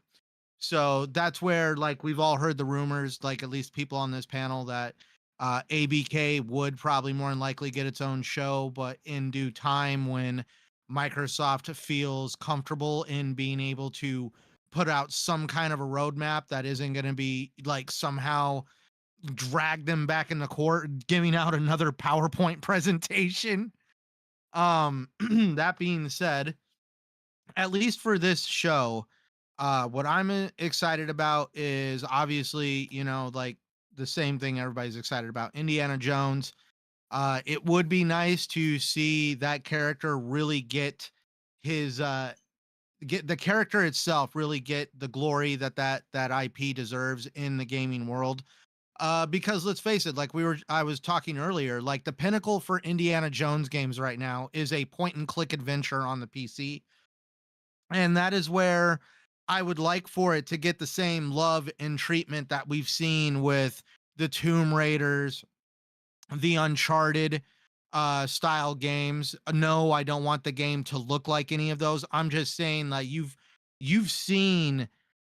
So that's where, like, we've all heard the rumors, like at least people on this panel, that ABK would probably more than likely get its own show, but in due time when Microsoft feels comfortable in being able to put out some kind of a roadmap that isn't going to be like somehow drag them back in the court, giving out another PowerPoint presentation. That being said, at least for this show, what I'm excited about is obviously, like the same thing everybody's excited about, Indiana Jones. It would be nice to see that character really get his get the character itself really get the glory that IP deserves in the gaming world. Because let's face it, like I was talking earlier, like the pinnacle for Indiana Jones games right now is a point and click adventure on the PC. And that is where I would like for it to get the same love and treatment that we've seen with the Tomb Raiders, the Uncharted style games. No, I don't want the game to look like any of those. I'm just saying that you've seen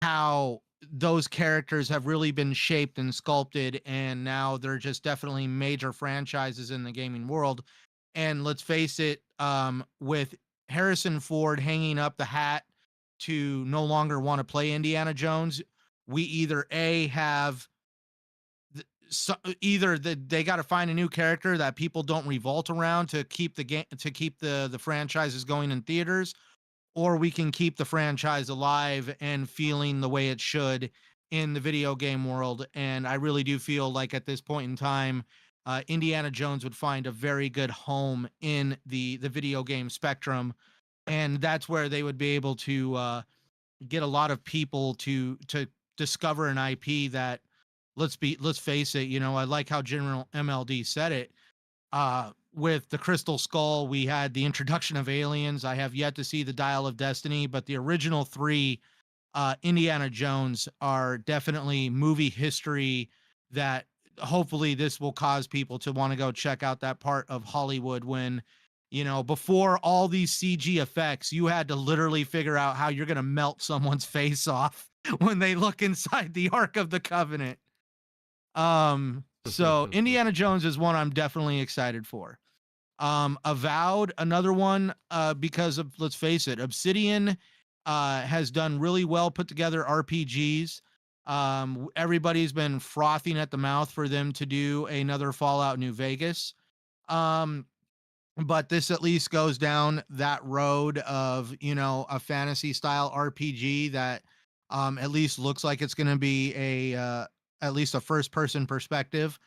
how those characters have really been shaped and sculpted, and now they're just definitely major franchises in the gaming world. And let's face it, with Harrison Ford hanging up the hat to no longer want to play Indiana Jones, we either have so either they got to find a new character that people don't revolt around to keep the game, to keep the franchises going in theaters, or we can keep the franchise alive and feeling the way it should in the video game world. And I really do feel like at this point in time, Indiana Jones would find a very good home in the video game spectrum, and that's where they would be able to get a lot of people to discover an IP that, let's face it, I like how GeneralMLD said it. With the Crystal Skull, we had the introduction of aliens. I have yet to see the Dial of Destiny, but the original three Indiana Jones are definitely movie history that hopefully this will cause people to want to go check out that part of Hollywood when, before all these CG effects, you had to literally figure out how you're going to melt someone's face off when they look inside the Ark of the Covenant. So Indiana Jones is one I'm definitely excited for. Avowed, another one, because of, let's face it, Obsidian has done really well put together RPGs. Everybody's been frothing at the mouth for them to do another Fallout New Vegas. But this at least goes down that road of, a fantasy style RPG that at least looks like it's going to be at least a first person perspective.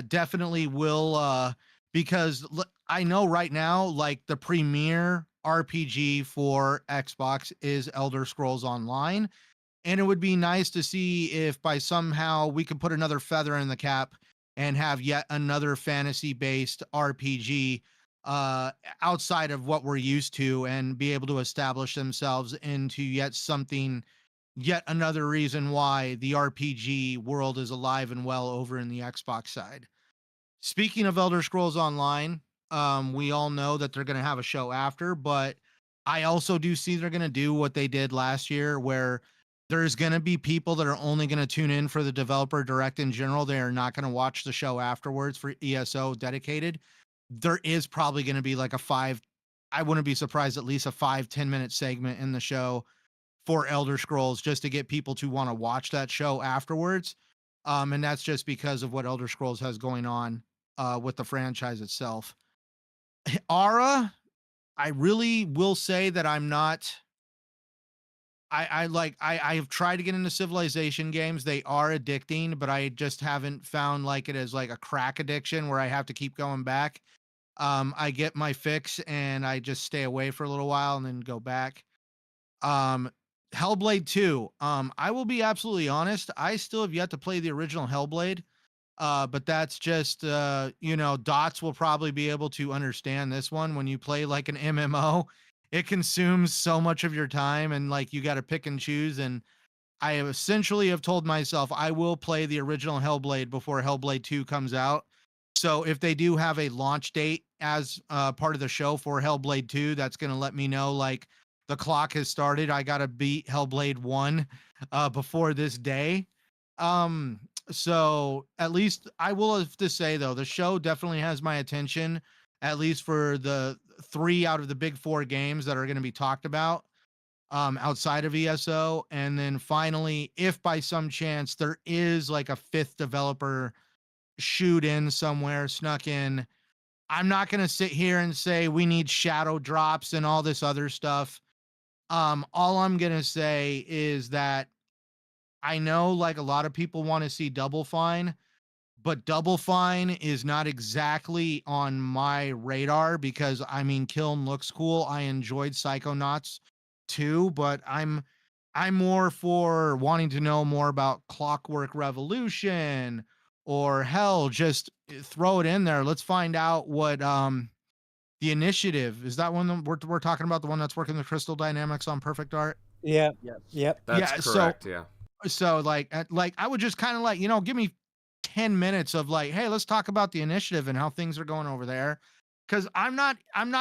Definitely will, because I know right now, like the premier RPG for Xbox is Elder Scrolls Online. And it would be nice to see if by somehow we could put another feather in the cap and have yet another fantasy based RPG outside of what we're used to, and be able to establish themselves into yet another reason why the RPG world is alive and well over in the Xbox side. Speaking of Elder Scrolls Online, we all know that they're going to have a show after, but I also do see they're going to do what they did last year, where there's going to be people that are only going to tune in for the developer direct in general. They are not going to watch the show afterwards for ESO dedicated. There is probably going to be like I wouldn't be surprised, at least a 5-10 minute segment in the show for Elder Scrolls, just to get people to want to watch that show afterwards. And that's just because of what Elder Scrolls has going on with the franchise itself. Ara, I really will say that I'm not. I have tried to get into Civilization games. They are addicting, but I just haven't found like it as like a crack addiction where I have to keep going back. I get my fix and I just stay away for a little while and then go back. Um, Hellblade 2. I will be absolutely honest. I still have yet to play the original Hellblade. But that's just, Dots will probably be able to understand this one. When you play like an MMO, it consumes so much of your time and like you got to pick and choose. And I have essentially have told myself I will play the original Hellblade before Hellblade 2 comes out. So if they do have a launch date as part of the show for Hellblade 2, that's going to let me know like the clock has started. I got to beat Hellblade 1 before this day. So at least I will have to say though, the show definitely has my attention, at least for the 3 out of the big 4 games that are going to be talked about outside of ESO. And then finally, if by some chance there is like a 5th developer shoot in somewhere, snuck in, I'm not going to sit here and say we need shadow drops and all this other stuff. All I'm going to say is that I know like a lot of people want to see Double Fine, but Double Fine is not exactly on my radar because I mean Kiln looks cool. I enjoyed Psychonauts too, but I'm more for wanting to know more about Clockwork Revolution or hell, just throw it in there. Let's find out what the initiative is. That one we're talking about, the one that's working the crystal dynamics on Perfect Art. Yeah. Yes. Yep. That's Yeah, correct. Yeah. So like I would just kind of like, give me 10 minutes of like, hey, let's talk about the initiative and how things are going over there. Cause I'm not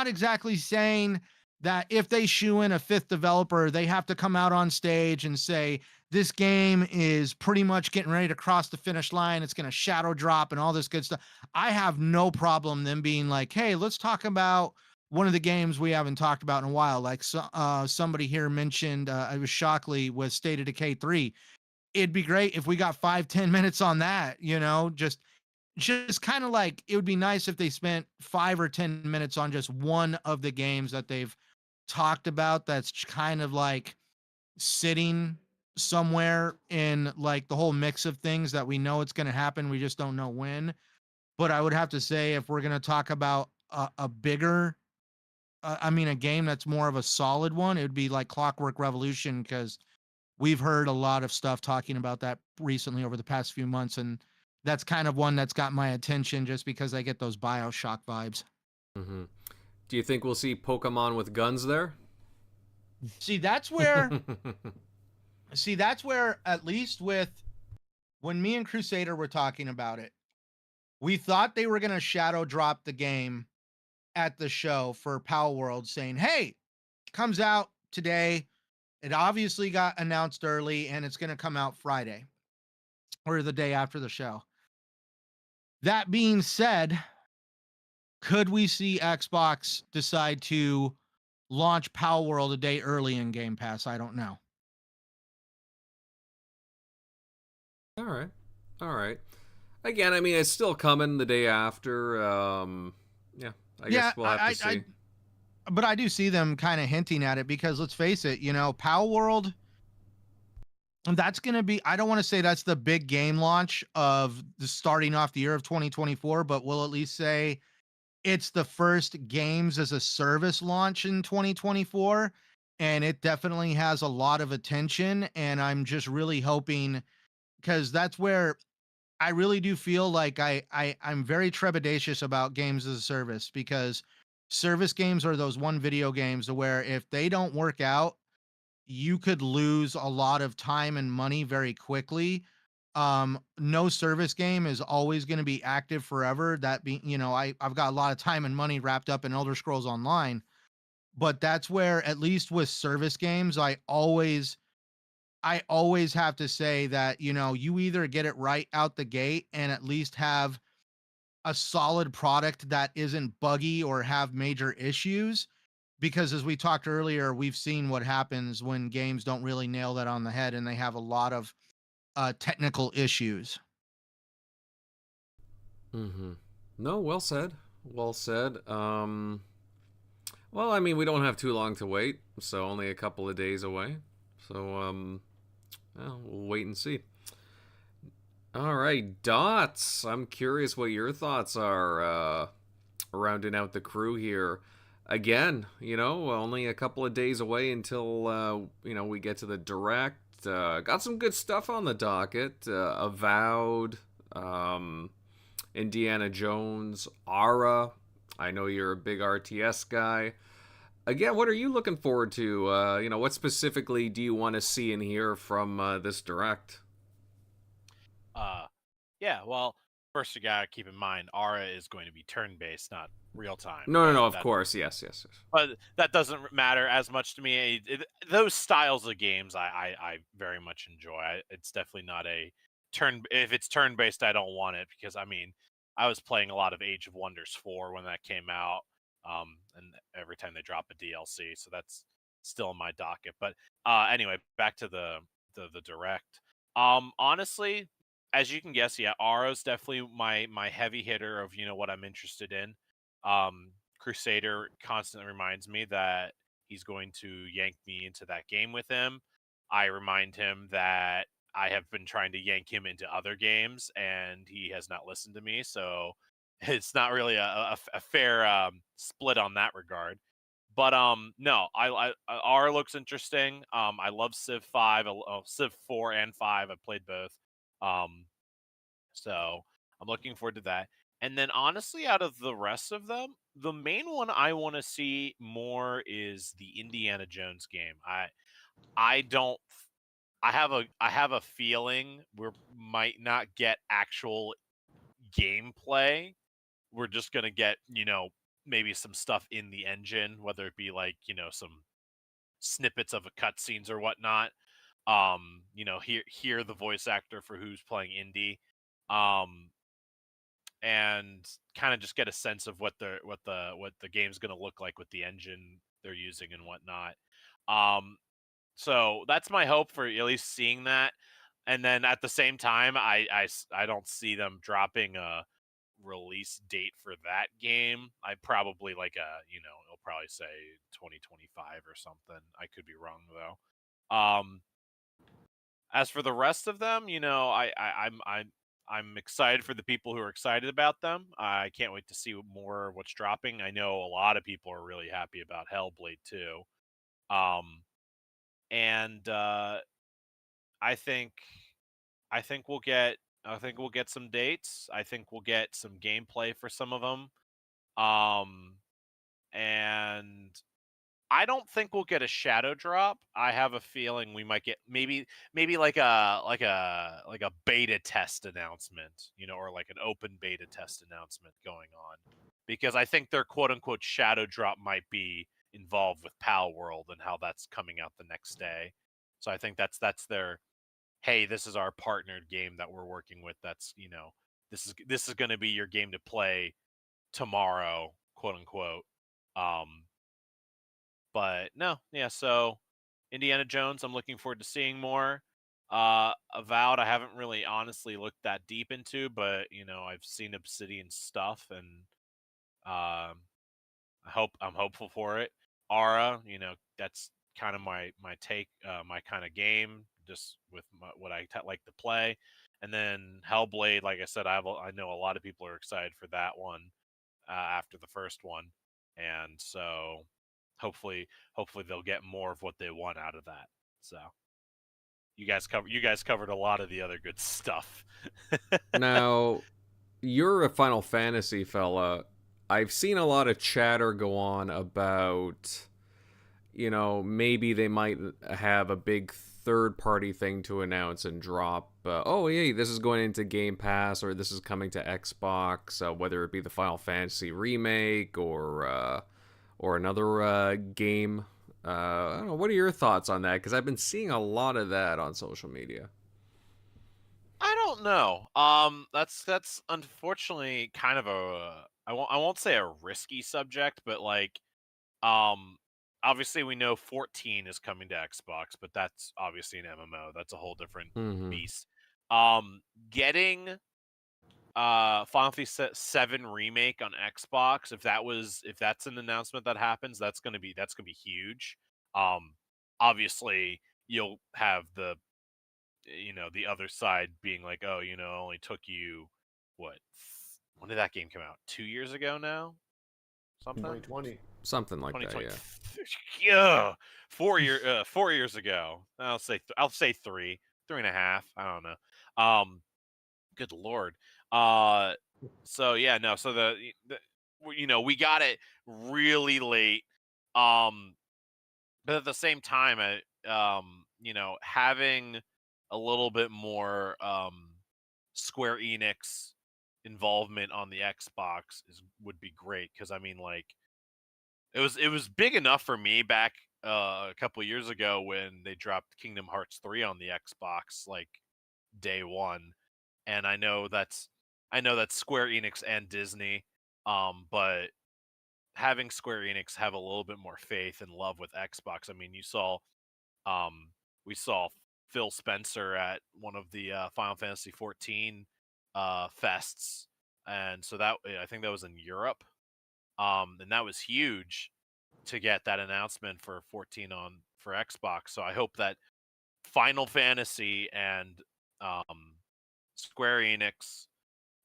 exactly saying that if they shoe in a 5th developer, they have to come out on stage and say, this game is pretty much getting ready to cross the finish line. It's going to shadow drop and all this good stuff. I have no problem them being like, hey, let's talk about one of the games we haven't talked about in a while. Like somebody here mentioned, it was Shockley with State of Decay 3. It'd be great if we got 5-10 minutes on that, just kind of like, it would be nice if they spent 5 or 10 minutes on just one of the games that they've talked about that's kind of like sitting somewhere in like the whole mix of things that we know it's going to happen, we just don't know when. But I would have to say, if we're going to talk about a bigger a game that's more of a solid one, it would be like Clockwork Revolution, because we've heard a lot of stuff talking about that recently over the past few months, and that's kind of one that's got my attention just because I get those BioShock vibes. Mm-hmm. Do you think we'll see Pokemon with guns there? See, that's where at least with when me and Crusader were talking about it, we thought they were going to shadow drop the game at the show for Power World, saying, hey, it comes out today. It obviously got announced early and it's going to come out Friday or the day after the show. That being said, could we see Xbox decide to launch Power World a day early in Game Pass? I don't know. All right. All right. Again, I mean, it's still coming the day after. I guess we'll have to see. But I do see them kind of hinting at it because let's face it, Power World, that's going to be, I don't want to say that's the big game launch of the starting off the year of 2024, but we'll at least say it's the first games as a service launch in 2024. And it definitely has a lot of attention. And I'm just really hoping, because that's where I really do feel like I'm very trepidatious about games as a service, because service games are those one video games where if they don't work out, you could lose a lot of time and money very quickly. No service game is always going to be active forever. That being, I've got a lot of time and money wrapped up in Elder Scrolls Online, but that's where, at least with service games, I always have to say that, you either get it right out the gate and at least have a solid product that isn't buggy or have major issues, because as we talked earlier, we've seen what happens when games don't really nail that on the head and they have a lot of technical issues. Mm-hmm. No, well said. Well said. Well, I mean, we don't have too long to wait, so only a couple of days away. So, well, we'll wait and see. All right, Dots. I'm curious what your thoughts are. rounding out the crew here. Again, only a couple of days away until we get to the direct. Got some good stuff on the docket. Avowed, Indiana Jones, Ara. I know you're a big RTS guy. Again, what are you looking forward to? What specifically do you want to see and hear from this direct? Yeah, well, first you gotta keep in mind, Aura is going to be turn-based, not real-time. No, of course, yes. But that doesn't matter as much to me. Those styles of games, I very much enjoy. It's definitely not a turn. If it's turn-based, I don't want it because I was playing a lot of Age of Wonders 4 when that came out, and every time they drop a DLC, so that's still in my docket. But anyway, back to the direct. Honestly, as you can guess, yeah, Aura's definitely my heavy hitter of what I'm interested in. Crusader constantly reminds me that he's going to yank me into that game with him. I remind him that I have been trying to yank him into other games, and he has not listened to me. So it's not really a fair split on that regard. But no, R looks interesting. I love Civ 5, Civ 4 and 5. I played both. So I'm looking forward to that. And then honestly, out of the rest of them, the main one I want to see more is the Indiana Jones game. I don't I have a feeling we might not get actual gameplay. We're just gonna get, maybe some stuff in the engine, whether it be like, some snippets of a cutscenes or whatnot. Hear the voice actor for who's playing Indy. Um, and kind of just get a sense of what the game's going to look like with the engine they're using and whatnot. So that's my hope for at least seeing that. And then at the same time, I don't see them dropping a release date for that game. I probably it'll probably say 2025 or something. I could be wrong though. As for the rest of them, I'm excited for the people who are excited about them. I can't wait to see more of what's dropping. I know a lot of people are really happy about Hellblade too. And I think we'll get some dates. I think we'll get some gameplay for some of them. And I don't think we'll get a shadow drop. I have a feeling we might get maybe like a beta test announcement, or like an open beta test announcement going on. Because I think their quote unquote shadow drop might be involved with Pal World and how that's coming out the next day. So I think that's their, hey, this is our partnered game that we're working with. That's, this is going to be your game to play tomorrow, quote unquote. But no, yeah, so Indiana Jones, I'm looking forward to seeing more. Avowed, I haven't really honestly looked that deep into, but I've seen Obsidian stuff, and I'm hopeful for it. Aura, that's kind of my take, my kind of game, just with what I like to play. And then Hellblade, like I said, I know a lot of people are excited for that one after the first one, and so hopefully they'll get more of what they want out of that. So you guys covered a lot of the other good stuff. Now, you're a Final Fantasy fella. I've seen a lot of chatter go on about, maybe they might have a big third-party thing to announce and drop. Oh, hey, this is going into Game Pass, or this is coming to Xbox, whether it be the Final Fantasy remake or another game. I don't know. What are your thoughts on that? Because I've been seeing a lot of that on social media. I don't know. That's unfortunately kind of I won't say a risky subject, but like, obviously we know 14 is coming to Xbox, but that's obviously an MMO. That's a whole different beast. Getting Final Fantasy 7 remake on Xbox, if that's an announcement that happens, that's gonna be huge. Obviously you'll have the other side being like, oh, only took you when did that game come out? 2 years ago now? sometime. 2020. Something like that, 2020. yeah. Yeah, 4 years ago. I'll say 3.5. I don't know. Good lord. So yeah, no. So we got it really late. But at the same time, having a little bit more Square Enix involvement on the Xbox would be great, because I mean, like, it was big enough for me back a couple years ago when they dropped Kingdom Hearts 3 on the Xbox, like, day one. And I know that's Square Enix and Disney, but having Square Enix have a little bit more faith and love with Xbox. I mean, we saw Phil Spencer at one of the Final Fantasy 14 fests, and so I think that was in Europe, and that was huge to get that announcement for 14 for Xbox. So I hope that Final Fantasy and Square Enix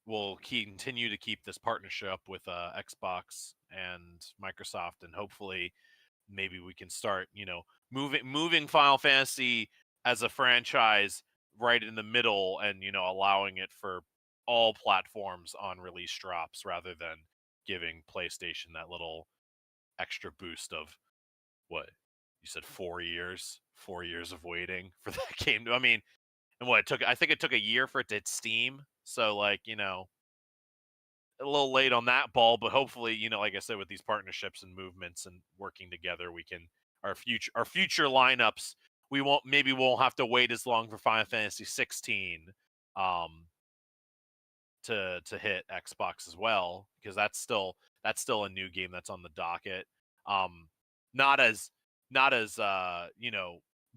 will continue to keep this partnership with Xbox and Microsoft, and hopefully maybe we can start, moving Final Fantasy as a franchise right in the middle, and allowing it for all platforms on release drops, rather than giving PlayStation that little extra boost of, what you said, 4 years of waiting for that game. I mean, and I think it took a year for it to hit Steam. So, like, a little late on that ball, but hopefully, like I said, with these partnerships and movements and working together, we can, our future lineups, maybe won't have to wait as long for Final Fantasy 16 to hit Xbox as well, because that's still a new game that's on the docket. Not as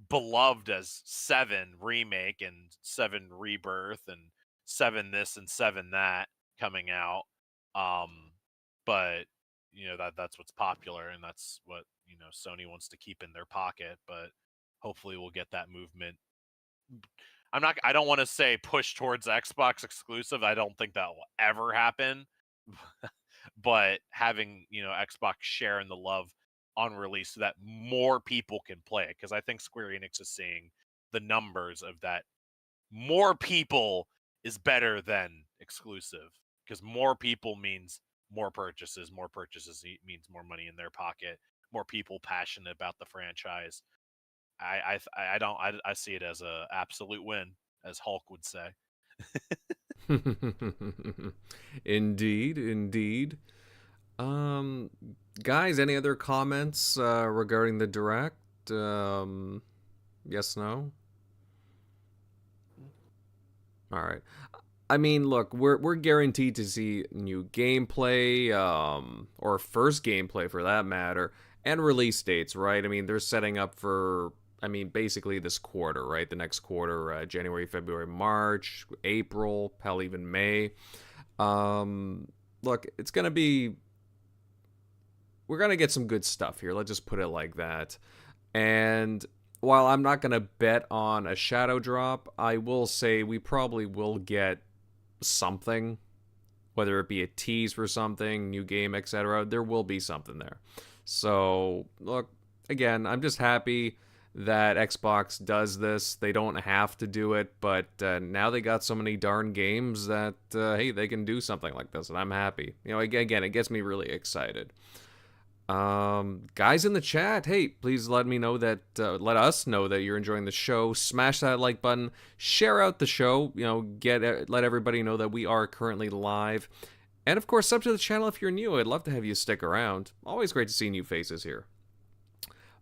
beloved as 7 Remake and 7 Rebirth and 7 this and 7 that coming out. But that's what's popular, and that's what Sony wants to keep in their pocket. But hopefully we'll get that movement. I don't want to say push towards Xbox exclusive. I don't think that will ever happen. But having Xbox share in the love on release, so that more people can play it, because I think Square Enix is seeing the numbers of that. More people is better than exclusive, because more people means more purchases. More purchases means more money in their pocket. More people passionate about the franchise. I see it as a absolute win, as Hulk would say. Indeed. Guys, any other comments regarding the direct? Yes, no? All right. I mean, look, we're guaranteed to see new gameplay, or first gameplay for that matter, and release dates, right? I mean, they're setting up for, basically this quarter, right? The next quarter, January, February, March, April, hell, even May. Look, it's going to be... We're going to get some good stuff here. Let's just put it like that. And while I'm not going to bet on a shadow drop, I will say we probably will get something, whether it be a tease for something, new game, etc. There will be something there. So, look, again, I'm just happy that Xbox does this. They don't have to do it, but now they got so many darn games that, hey, they can do something like this, and I'm happy. Again, it gets me really excited. Guys in the chat, hey, please let us know that you're enjoying the show. Smash that like button, share out the show, let everybody know that we are currently live. And of course, sub to the channel if you're new. I'd love to have you stick around. Always great to see new faces here.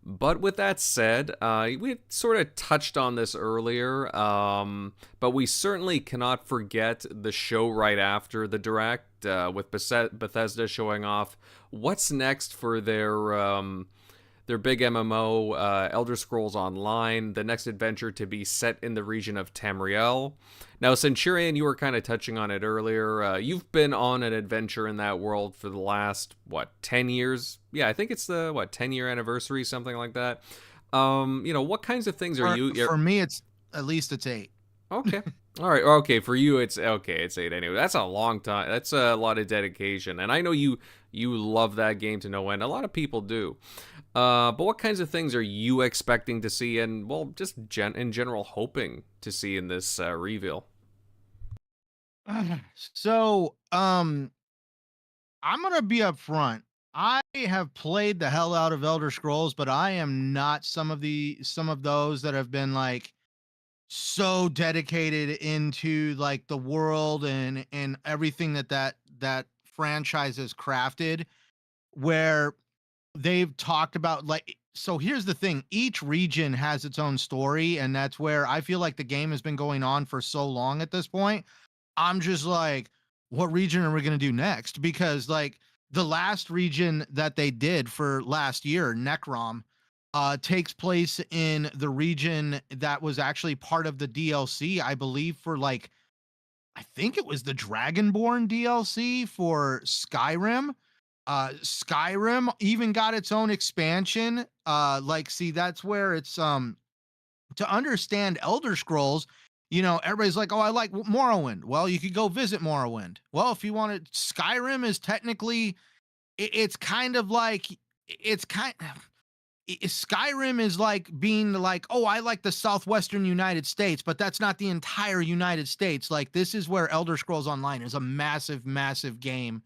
But with that said, we sort of touched on this earlier, but we certainly cannot forget the show right after the direct, with Bethesda showing off what's next for their big MMO, Elder Scrolls Online, the next adventure to be set in the region of Tamriel. Now, Centurion, you were kind of touching on it earlier. You've been on an adventure in that world for the last, 10 years? Yeah, I think it's the, 10-year anniversary, something like that. What kinds of things are you... For me, it's 8. Okay. All right. Okay. For you, it's 8 anyway. That's a long time. That's a lot of dedication. And I know you You love that game to no end. A lot of people do. But what kinds of things are you expecting to see, and well, just in general hoping to see in this reveal? So, I'm gonna be upfront. I have played the hell out of Elder Scrolls, but I am not some of those that have been like so dedicated into like the world and everything that franchise has crafted, where they've talked about like. So here's the thing, each region has its own story, and that's where I feel like the game has been going on for so long at this point. I'm just like, what region are we going to do next? Because like the last region that they did for last year, Necrom, takes place in the region that was actually part of the DLC, I believe, for like, I think it was the Dragonborn DLC for Skyrim. Skyrim even got its own expansion. Like, see, that's where it's to understand Elder Scrolls, everybody's like, oh, I like Morrowind. Well, you could go visit Morrowind. Well, if you wanted, Skyrim is technically, it's kind of like, it's kind Skyrim is like being like, oh, I like the Southwestern United States, but that's not the entire United States. Like, this is where Elder Scrolls Online is a massive, massive game.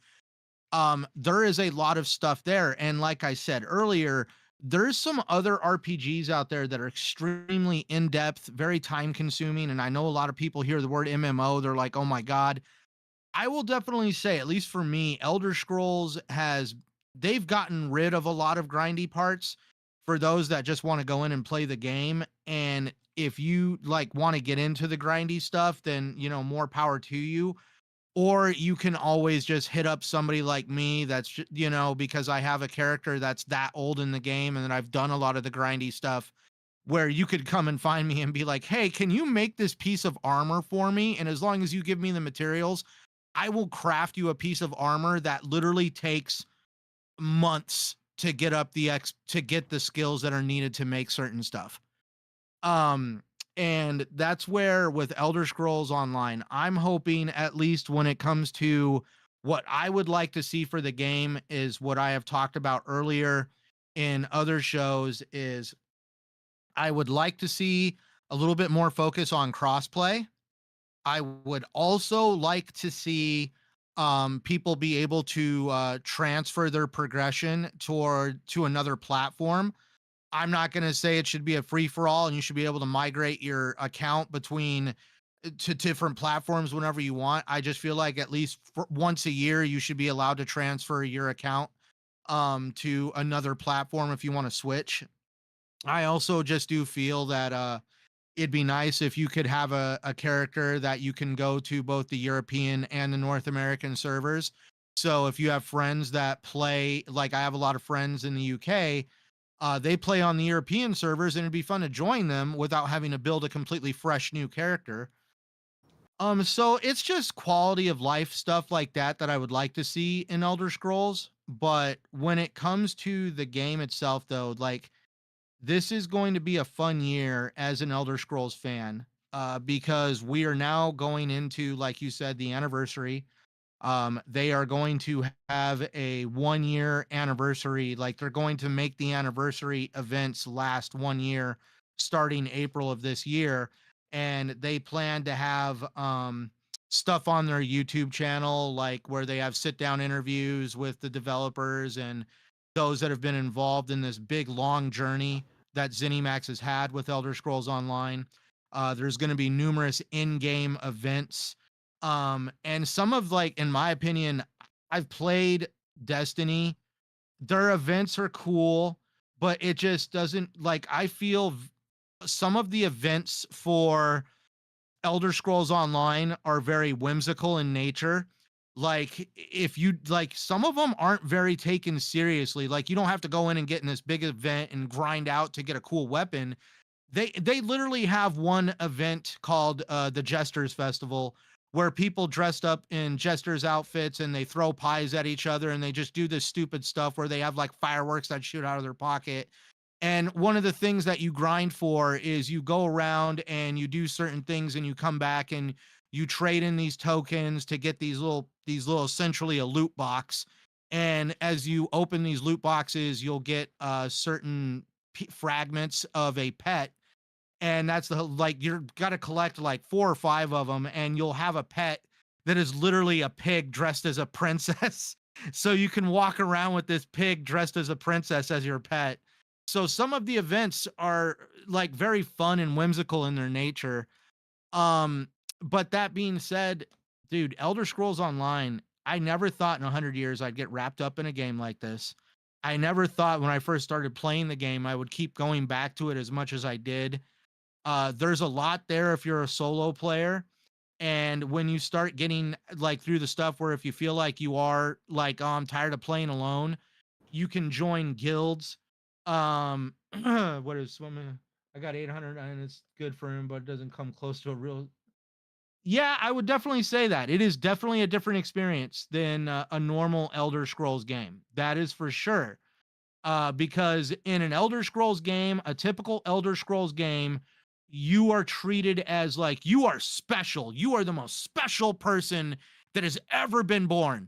There is a lot of stuff there. And like I said earlier, there's some other RPGs out there that are extremely in-depth, very time-consuming. And I know a lot of people hear the word MMO, they're like, oh my God. I will definitely say, at least for me, Elder Scrolls they've gotten rid of a lot of grindy parts for those that just want to go in and play the game. And if you like want to get into the grindy stuff, then, more power to you. Or you can always just hit up somebody like me that's, because I have a character that's that old in the game and then I've done a lot of the grindy stuff, where you could come and find me and be like, hey, can you make this piece of armor for me? And as long as you give me the materials, I will craft you a piece of armor that literally takes months to get to get the skills that are needed to make certain stuff. And that's where with Elder Scrolls Online, I'm hoping, at least when it comes to what I would like to see for the game, is what I have talked about earlier in other shows, is I would like to see a little bit more focus on crossplay. I would also like to see people be able to transfer their progression to another platform. I'm not going to say it should be a free for all and you should be able to migrate your account between to different platforms whenever you want. I just feel like at least once a year you should be allowed to transfer your account to another platform if you want to switch. I also just do feel that it'd be nice if you could have a character that you can go to both the European and the North American servers. So if you have friends that play, like I have a lot of friends in the UK, they play on the European servers, and it'd be fun to join them without having to build a completely fresh new character. So it's just quality of life stuff like that I would like to see in Elder Scrolls. But when it comes to the game itself, though, like, this is going to be a fun year as an Elder Scrolls fan, because we are now going into, like you said, the anniversary. They are going to have a 1 year anniversary. Like, they're going to make the anniversary events last 1 year, starting April of this year. And they plan to have stuff on their YouTube channel, like where they have sit down interviews with the developers and those that have been involved in this big long journey that ZeniMax has had with Elder Scrolls Online. There's going to be numerous in-game events. And some of, like, in my opinion, I've played Destiny. Their events are cool, but it just doesn't, like, I feel some of the events for Elder Scrolls Online are very whimsical in nature. Like, if you like, some of them aren't very taken seriously. Like, you don't have to go in and get in this big event and grind out to get a cool weapon. They literally have one event called the Jesters Festival, where people dressed up in jesters outfits and they throw pies at each other and they just do this stupid stuff where they have like fireworks that shoot out of their pocket. And one of the things that you grind for is you go around and you do certain things and you come back and you trade in these tokens to get these little essentially a loot box. And as you open these loot boxes, you'll get certain fragments of a pet. And that's like, you're got to collect like 4 or 5 of them, and you'll have a pet that is literally a pig dressed as a princess. So you can walk around with this pig dressed as a princess as your pet. So some of the events are like very fun and whimsical in their nature. But that being said, dude, Elder Scrolls Online, I never thought in 100 years I'd get wrapped up in a game like this. I never thought when I first started playing the game I would keep going back to it as much as I did. There's a lot there if you're a solo player. And when you start getting like through the stuff where if you feel like you are like, oh, I'm tired of playing alone, you can join guilds. What is swimming? I got 800 and it's good for him, but it doesn't come close to a real. Yeah, I would definitely say that. It is definitely a different experience than a normal Elder Scrolls game. That is for sure. Because in an Elder Scrolls game, a typical Elder Scrolls game, you are treated as like you are special. You are the most special person that has ever been born.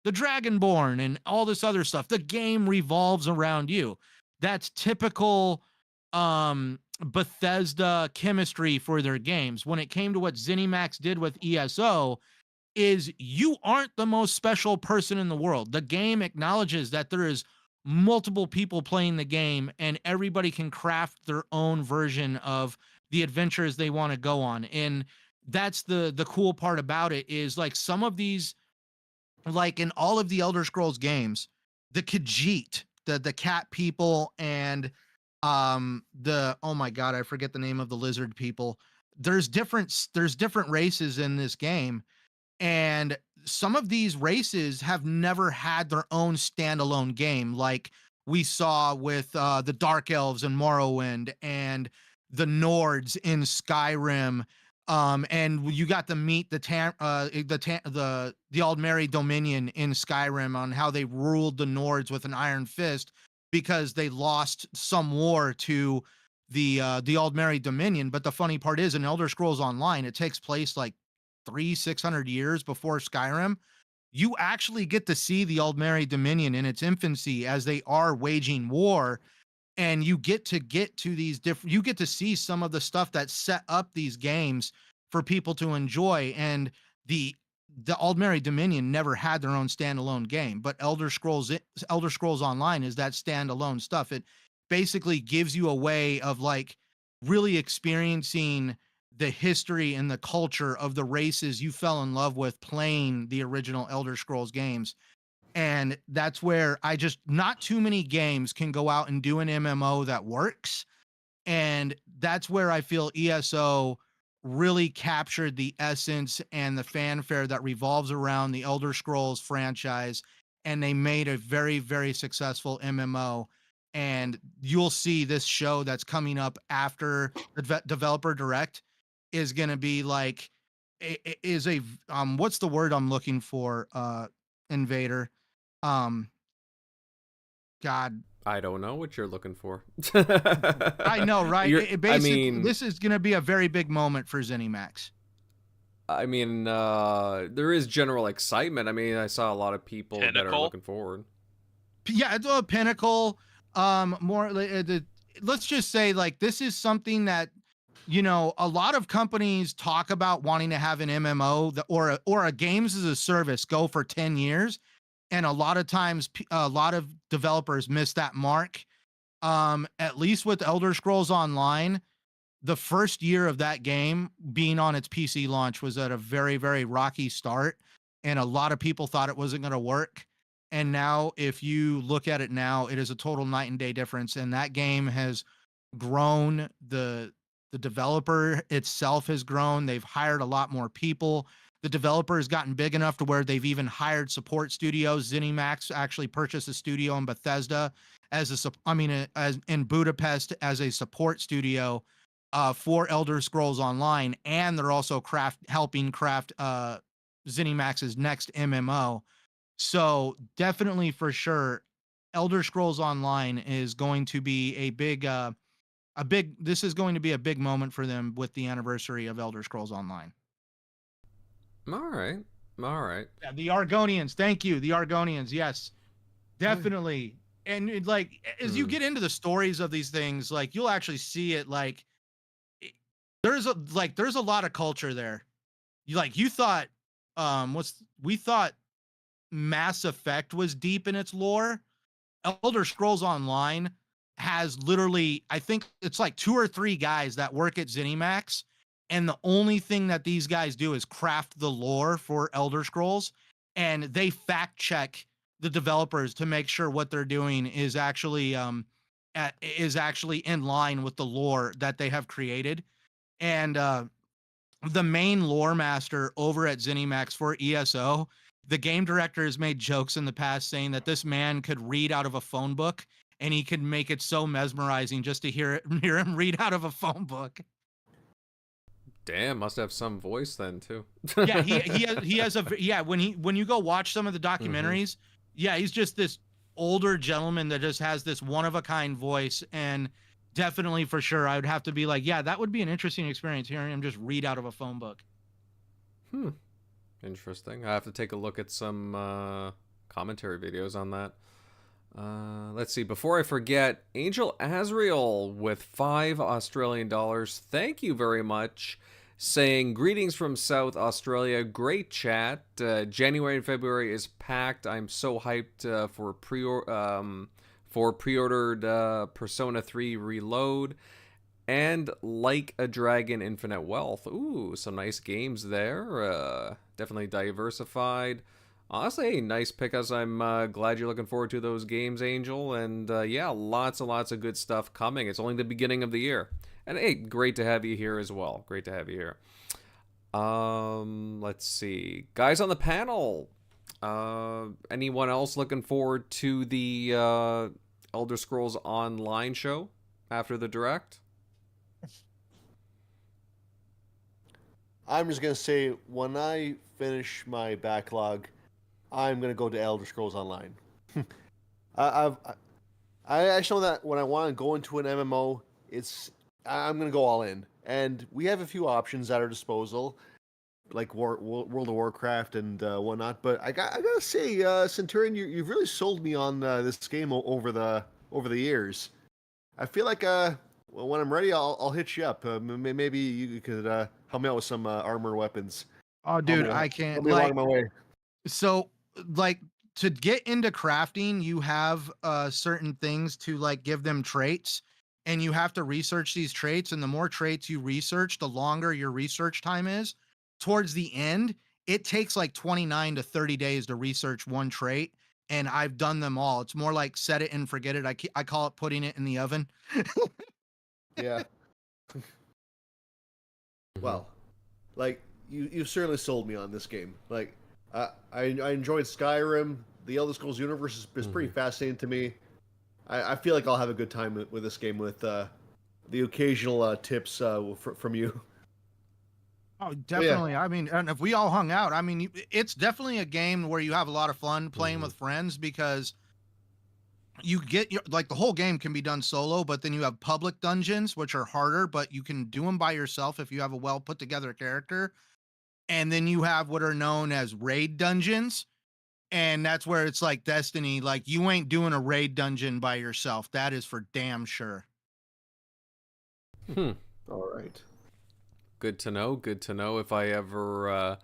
The Dragonborn and all this other stuff. The game revolves around you. That's typical Bethesda chemistry for their games. When it came to what ZeniMax did with ESO, is you aren't the most special person in the world. The game acknowledges that there is multiple people playing the game and everybody can craft their own version of the adventures they want to go on. And that's the cool part about it is like some of these, like in all of the Elder Scrolls games, the Khajiit, the cat people, and the, oh my god, I forget the name of the lizard people. There's different races in this game, and some of these races have never had their own standalone game, like we saw with the Dark Elves in Morrowind and the Nords in Skyrim. And you got to meet the Aldmeri Dominion in Skyrim on how they ruled the Nords with an iron fist because they lost some war to the Aldmeri Dominion. But the funny part is, in Elder Scrolls Online, it takes place like 600 years before Skyrim. You actually get to see the Aldmeri Dominion in its infancy as they are waging war, and you get to these different, you get to see some of the stuff that set up these games for people to enjoy. And the Aldmeri Dominion never had their own standalone game, but Elder Scrolls Online is that standalone stuff. It basically gives you a way of like really experiencing the history and the culture of the races you fell in love with playing the original Elder Scrolls games. And that's where not too many games can go out and do an MMO that works. And that's where I feel ESO really captured the essence and the fanfare that revolves around the Elder Scrolls franchise. And they made a very, very successful MMO. And you'll see this show that's coming up after the developer direct is going to be like, what's the word I'm looking for? Invader. God, I don't know what you're looking for. I know, right? Basically, I mean, this is going to be a very big moment for ZeniMax. I mean, there is general excitement. I mean, I saw a lot of people that are looking forward. Yeah, it's a Pinnacle. Let's just say, like, this is something that, you know, a lot of companies talk about wanting to have an MMO or a games as a service go for 10 years. And a lot of times, a lot of developers miss that mark. At least with Elder Scrolls Online, the first year of that game being on its PC launch was at a very, very rocky start. And a lot of people thought it wasn't going to work. And now, if you look at it now, it is a total night and day difference. And that game has grown. The developer itself has grown. They've hired a lot more people. The developer has gotten big enough to where they've even hired support studios. ZeniMax actually purchased a studio in Bethesda as in Budapest as a support studio for Elder Scrolls Online, and they're also helping craft ZeniMax's next MMO. So definitely for sure, Elder Scrolls Online is going to be this is going to be a big moment for them with the anniversary of Elder Scrolls Online. All right. Yeah, the Argonians. Thank you. The Argonians. Yes. Definitely. And as you get into the stories of these things, like you'll actually see it. Like there's a lot of culture there. You thought we thought Mass Effect was deep in its lore. Elder Scrolls Online has literally, I think it's like 2 or 3 guys that work at ZeniMax, and the only thing that these guys do is craft the lore for Elder Scrolls, and they fact check the developers to make sure what they're doing is actually in line with the lore that they have created. And the main lore master over at ZeniMax for ESO, the game director has made jokes in the past saying that this man could read out of a phone book, and he could make it so mesmerizing just to hear him read out of a phone book. Damn, must have some voice then too. Yeah, he has when you go watch some of the documentaries, yeah, he's just this older gentleman that just has this one of a kind voice. And definitely, for sure, I would have to be like, yeah, that would be an interesting experience hearing him just read out of a phone book. Interesting. I have to take a look at some commentary videos on that. Let's see. Before I forget, Angel Azrael with $5 Thank you very much. Saying, greetings from South Australia. Great chat. January and February is packed. I'm so hyped for pre-ordered Persona 3 Reload and Like a Dragon Infinite Wealth. Ooh, some nice games there. Definitely diversified. Honestly, nice pick, as I'm glad you're looking forward to those games, Angel. And yeah, lots and lots of good stuff coming. It's only the beginning of the year. And hey, great to have you here as well. Great to have you here. Let's see. Guys on the panel, anyone else looking forward to the Elder Scrolls Online show after the Direct? I'm just going to say, when I finish my backlog, I'm going to go to Elder Scrolls Online. I actually know that when I want to go into an MMO, I'm going to go all in. And we have a few options at our disposal, like World of Warcraft and whatnot. But I got to say, Centurion, you've really sold me on this game over the years. I feel like when I'm ready, I'll hit you up. Maybe you could help me out with some armor weapons. Oh, dude, I can't. Along my way. So, to get into crafting, you have certain things to give them traits, and you have to research these traits. And the more traits you research, the longer your research time is. Towards the end, it takes 29 to 30 days to research one trait, and I've done them all. It's more like set it and forget it. I call it putting it in the oven. Yeah. Well, you certainly sold me on this game. I enjoyed Skyrim. The Elder Scrolls universe is pretty fascinating to me. I feel like I'll have a good time with this game with the occasional tips from you. Oh, definitely. Yeah. I mean, and if we all hung out, I mean, it's definitely a game where you have a lot of fun playing with friends, because you get the whole game can be done solo, but then you have public dungeons, which are harder, but you can do them by yourself if you have a well put together character. And then you have what are known as raid dungeons. And that's where it's like Destiny. You ain't doing a raid dungeon by yourself. That is for damn sure. All right. Good to know. Good to know if I ever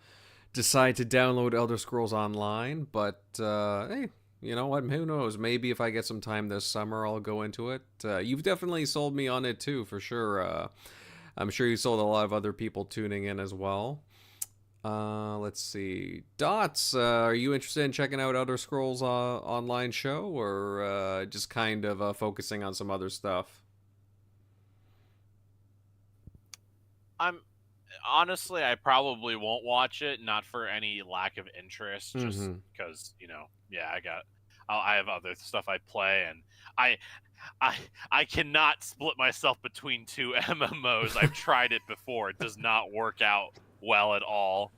decide to download Elder Scrolls Online. But hey, you know what? Who knows? Maybe if I get some time this summer, I'll go into it. You've definitely sold me on it too, for sure. I'm sure you sold a lot of other people tuning in as well. Let's see. Dots, are you interested in checking out Elder Scrolls Online show, or just kind of focusing on some other stuff? Honestly, I probably won't watch it, not for any lack of interest, just because, I have other stuff I play, and I cannot split myself between 2 MMOs. I've tried it before. It does not work out well at all.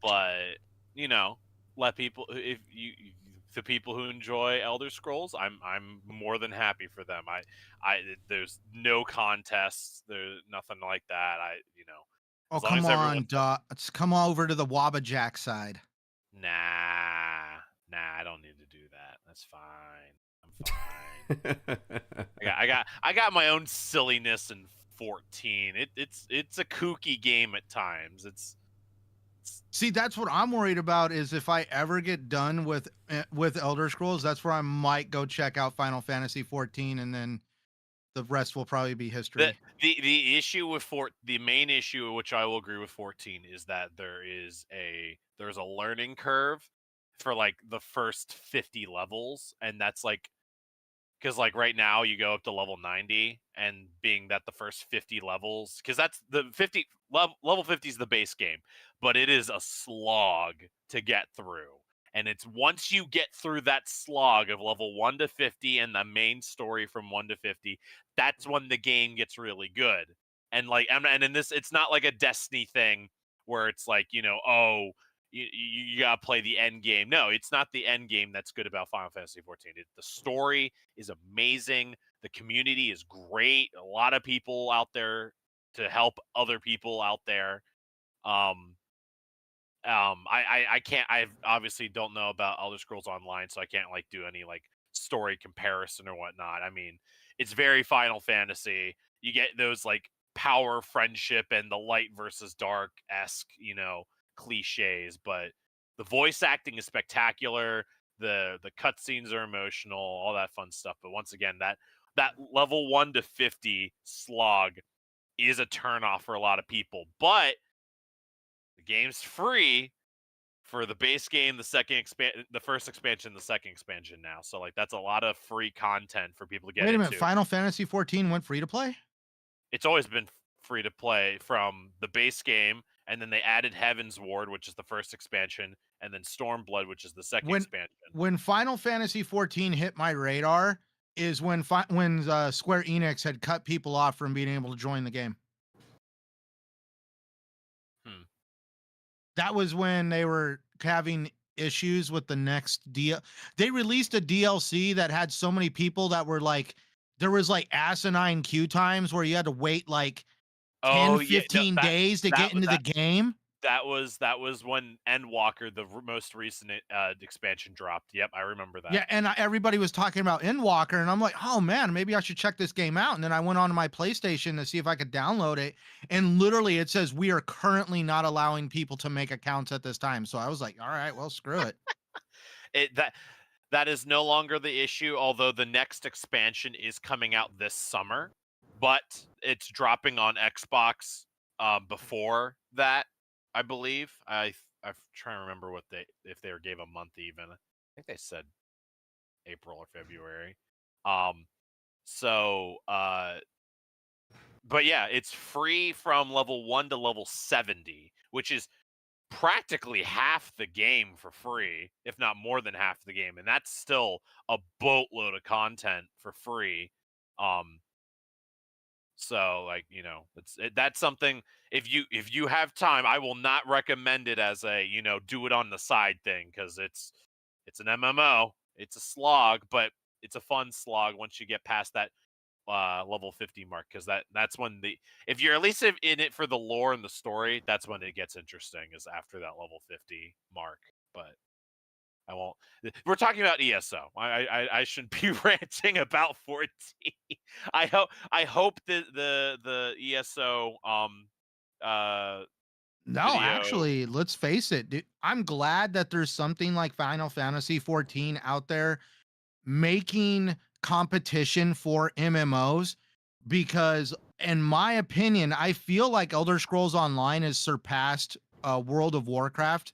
But let people, the people who enjoy Elder Scrolls, I'm more than happy for them. There's no contests, there's nothing like that. Oh, come on, Dots, come over to the Wabajack side. Nah. That's fine. I'm fine. I got my own silliness in 14. It's a kooky game at times. See, that's what I'm worried about is if I ever get done with Elder Scrolls, that's where I might go check out Final Fantasy 14, and then the rest will probably be history. The issue with the main issue, which I will agree with 14, is that there's a learning curve for like the first 50 levels, and that's like because like right now you go up to level 90, and being that the first 50 levels, because that's the 50 level 50 is the base game, but it is a slog to get through. And it's once you get through that slog of level 1 to 50 and the main story from 1 to 50, that's when the game gets really good. And like, and in this, it's not like a Destiny thing where it's like, oh, you gotta play the end game. No, it's not the end game that's good about Final Fantasy 14. The story is amazing. The community is great. A lot of people out there to help other people out there. I obviously don't know about Elder Scrolls Online, so I can't like do any like story comparison or whatnot. I mean, it's very Final Fantasy. You get those like power, friendship, and the light versus dark-esque, cliches, but the voice acting is spectacular. The cutscenes are emotional, all that fun stuff. But once again, that level 1 to 50 slog is a turnoff for a lot of people. But the game's free for the base game, the first expansion, the second expansion now. So like that's a lot of free content for people to get into. Wait a minute, Final Fantasy 14 went free to play? It's always been free to play from the base game, and then they added Heaven's Ward, which is the first expansion, and then Stormblood, which is the second expansion. When Final Fantasy 14 hit my radar is when Square Enix had cut people off from being able to join the game. That was when they were having issues with the next deal. They released a DLC that had so many people that were like, there was like asinine queue times where you had to wait like 10, 15 days to get into the game. That was when Endwalker, the most recent expansion, dropped. Yep, I remember that. Yeah, and everybody was talking about Endwalker, and I'm like, oh man, maybe I should check this game out. And then I went onto my PlayStation to see if I could download it, and literally it says we are currently not allowing people to make accounts at this time. So I was like, all right, well, screw it. That is no longer the issue, although the next expansion is coming out this summer, but it's dropping on Xbox before that. I believe I'm trying to remember if they gave a month even. I think they said April or February. But yeah, it's free from level 1 to level 70, which is practically half the game for free, if not more than half the game, and that's still a boatload of content for free. So like, that's something, if you have time, I will not recommend it as a, do it on the side thing, because it's an MMO. It's a slog, but it's a fun slog once you get past that level 50 mark, because that's when if you're at least in it for the lore and the story, that's when it gets interesting, is after that level 50 mark. But I won't. We're talking about ESO. I shouldn't be ranting about 14. I hope the ESO No, video... actually, let's face it, dude, I'm glad that there's something like Final Fantasy 14 out there making competition for MMOs, because in my opinion, I feel like Elder Scrolls Online has surpassed World of Warcraft.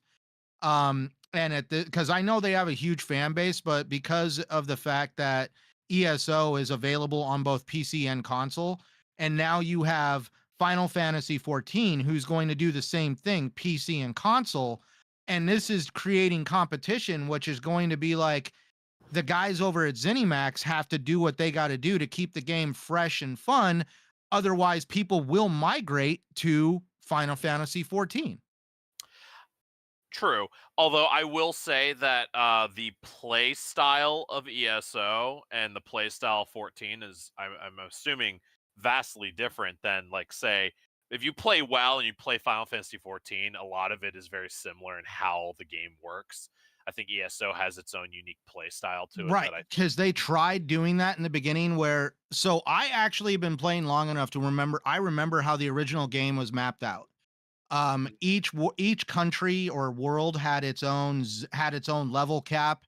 And because I know they have a huge fan base, but because of the fact that ESO is available on both PC and console, and now you have Final Fantasy 14, who's going to do the same thing, PC and console, and this is creating competition, which is going to be like the guys over at ZeniMax have to do what they got to do to keep the game fresh and fun. Otherwise, people will migrate to Final Fantasy 14. True. Although I will say that the play style of ESO and the play style of 14 is, I'm assuming, vastly different than, like, say, if you play WoW and you play Final Fantasy 14, a lot of it is very similar in how the game works. I think ESO has its own unique play style to it. Right, That I because they tried doing that in the beginning where, so I actually have been playing long enough to remember, I remember how the original game was mapped out. Each country or world had its own level cap,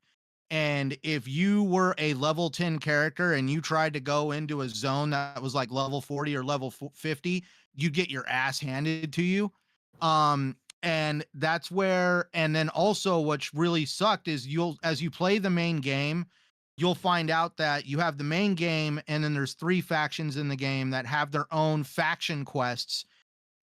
and if you were a level 10 character and you tried to go into a zone that was like level 40 or level 50, you'd get your ass handed to you. And that's where, and then also what's really sucked is as you play the main game, you'll find out that you have the main game and then there's 3 factions in the game that have their own faction quests.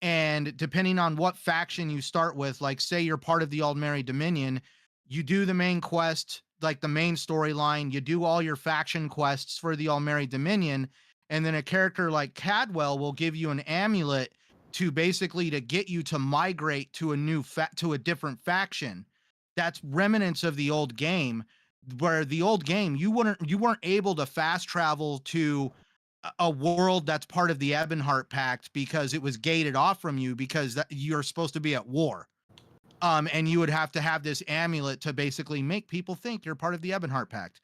And depending on what faction you start with, like say you're part of the Aldmeri Dominion, you do the main quest, like the main storyline, you do all your faction quests for the Aldmeri Dominion, and then a character like Cadwell will give you an amulet to basically to get you to migrate to a different faction. That's remnants of the old game, where the old game you weren't able to fast travel to a world that's part of the Ebonheart Pact because it was gated off from you because you're supposed to be at war. And you would have to have this amulet to basically make people think you're part of the Ebonheart Pact.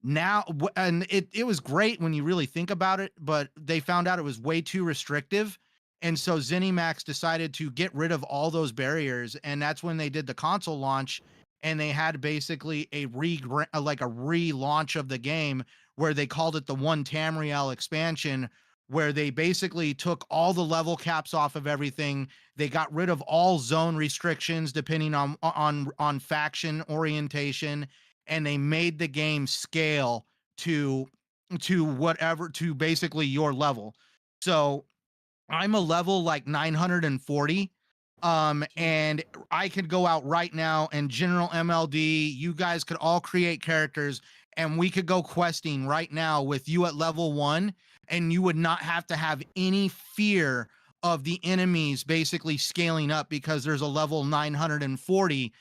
Now, and it was great when you really think about it, but they found out it was way too restrictive. And so ZeniMax decided to get rid of all those barriers. And that's when they did the console launch, and they had basically a relaunch of the game where they called it the One Tamriel expansion, where they basically took all the level caps off of everything. They got rid of all zone restrictions depending on faction orientation, and they made the game scale to basically your level. So I'm a level like 940. And I could go out right now and GeneralMLD, you guys could all create characters and we could go questing right now with you at level 1, and you would not have to have any fear of the enemies basically scaling up because there's a level 940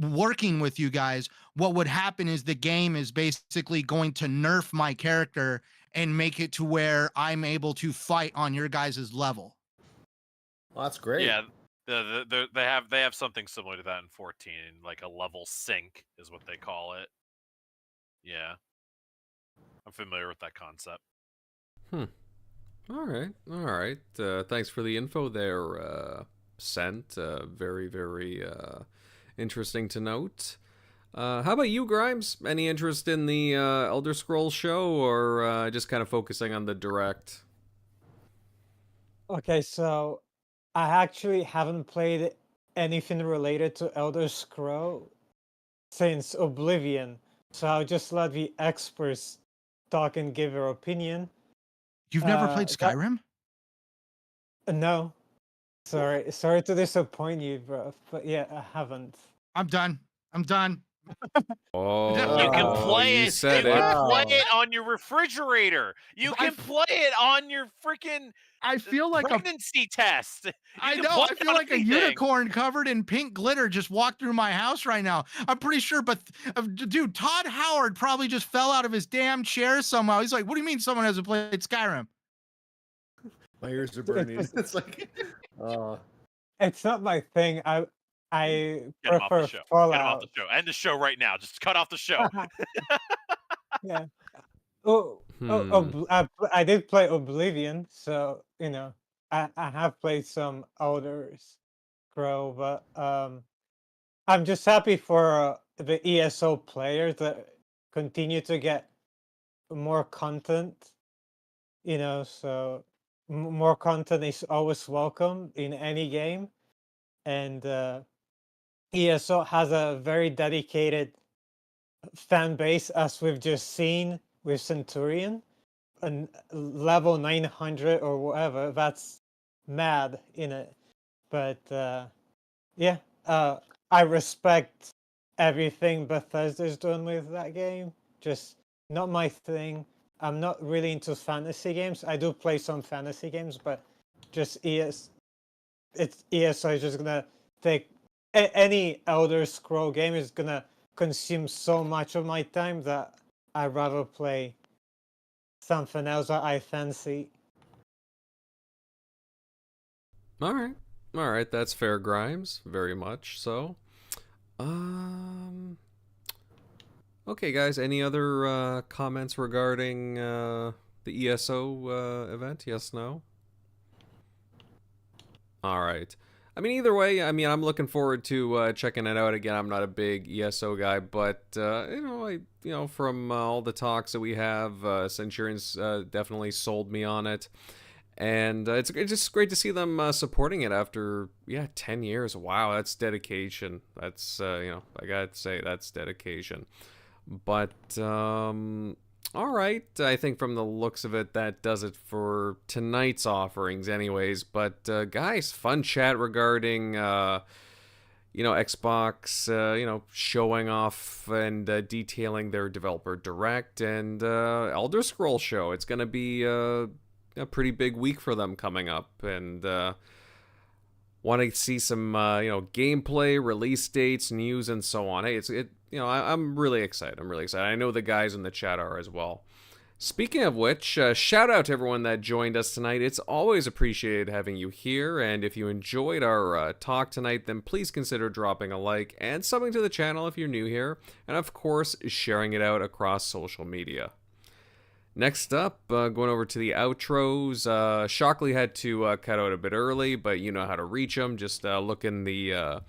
working with you guys. What would happen is the game is basically going to nerf my character and make it to where I'm able to fight on your guys' level. Well, that's great. Yeah, they have something similar to that in 14, like a level sync is what they call it. Yeah, I'm familiar with that concept. All right. Thanks for the info there, Sent. Very, very interesting to note. How about you, Grimes? Any interest in the Elder Scrolls show, or just kind of focusing on the direct? Okay, so I actually haven't played anything related to Elder Scroll since Oblivion, so I'll just let the experts talk and give their opinion. You've never played Skyrim? No. Sorry to disappoint you, bro, but yeah, I haven't. I'm done. Oh, You can play you it. said You it. can play it on your refrigerator. You can play it on your freaking I feel like pregnancy test. I know. I feel like a unicorn covered in pink glitter just walked through my house right now. I'm pretty sure, but dude, Todd Howard probably just fell out of his damn chair somehow. He's like, "What do you mean someone hasn't played Skyrim?" My ears are burning. It's like, It's not my thing. I Get him off prefer the show. Fallout. Get him off the show. End the show right now. Just cut off the show. Yeah. I did play Oblivion, so you know I have played some Elder Scroll, but I'm just happy for the ESO players that continue to get more content. You know, so more content is always welcome in any game, and ESO has a very dedicated fan base, as we've just seen with Centurion, and level 900 or whatever. That's mad in it, but yeah, I respect everything Bethesda's done with that game. Just not my thing. I'm not really into fantasy games. I do play some fantasy games, but just ESO is just gonna take any Elder Scroll game is gonna consume so much of my time that I'd rather play something else that I fancy. All right, that's fair, Grimes. Very much so. Okay, guys, any other comments regarding the ESO event? Yes, no? All right. I mean, either way, I mean, I'm looking forward to checking it out again. I'm not a big ESO guy, but from all the talks that we have, Centurion's definitely sold me on it, and it's just great to see them supporting it after 10 years. Wow, that's dedication. That's I gotta say that's dedication. But all right, I think from the looks of it, that does it for tonight's offerings, anyways. But guys, fun chat regarding Xbox, showing off and detailing their developer direct and Elder Scrolls show. It's gonna be a pretty big week for them coming up, and want to see some gameplay, release dates, news, and so on. Hey, I'm really excited. I'm really excited. I know the guys in the chat are as well. Speaking of which, shout out to everyone that joined us tonight. It's always appreciated having you here, and if you enjoyed our talk tonight, then please consider dropping a like and subbing to the channel if you're new here, and of course, sharing it out across social media. Next up, going over to the outros. Shockley had to cut out a bit early, but you know how to reach him. Just look in the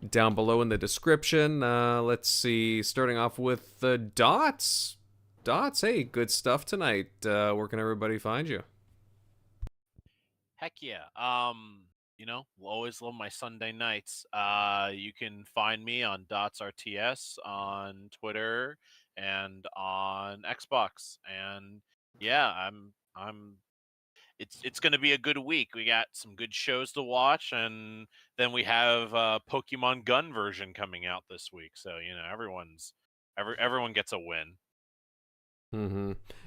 down below in the description. Let's see. Starting off with the Dots. Dots, hey, good stuff tonight. Where can everybody find you? Heck yeah. Will always love my Sunday nights. You can find me on Dots RTS on Twitter and on Xbox. And yeah, I'm it's going to be a good week. We got some good shows to watch, and then we have Pokemon Gun version coming out this week. So, everyone gets a win.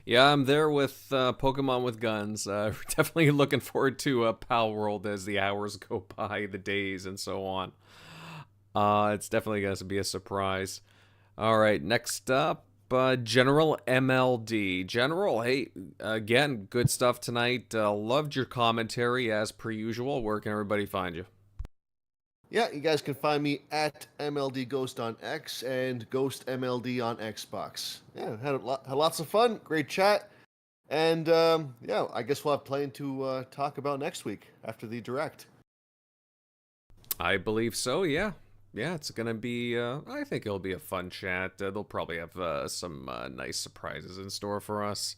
Yeah, I'm there with Pokemon with guns. Definitely looking forward to Pal World as the hours go by, the days, and so on. It's definitely going to be a surprise. All right, next up, GeneralMLD. General, hey, again, good stuff tonight. Loved your commentary as per usual. Where can everybody find you? Yeah, you guys can find me at MLD Ghost on X and GhostMLD on Xbox. Yeah, had lots of fun, great chat, and I guess we'll have plenty to talk about next week after the direct. I believe so, yeah. Yeah, it's gonna be, I think it'll be a fun chat. They'll probably have some nice surprises in store for us.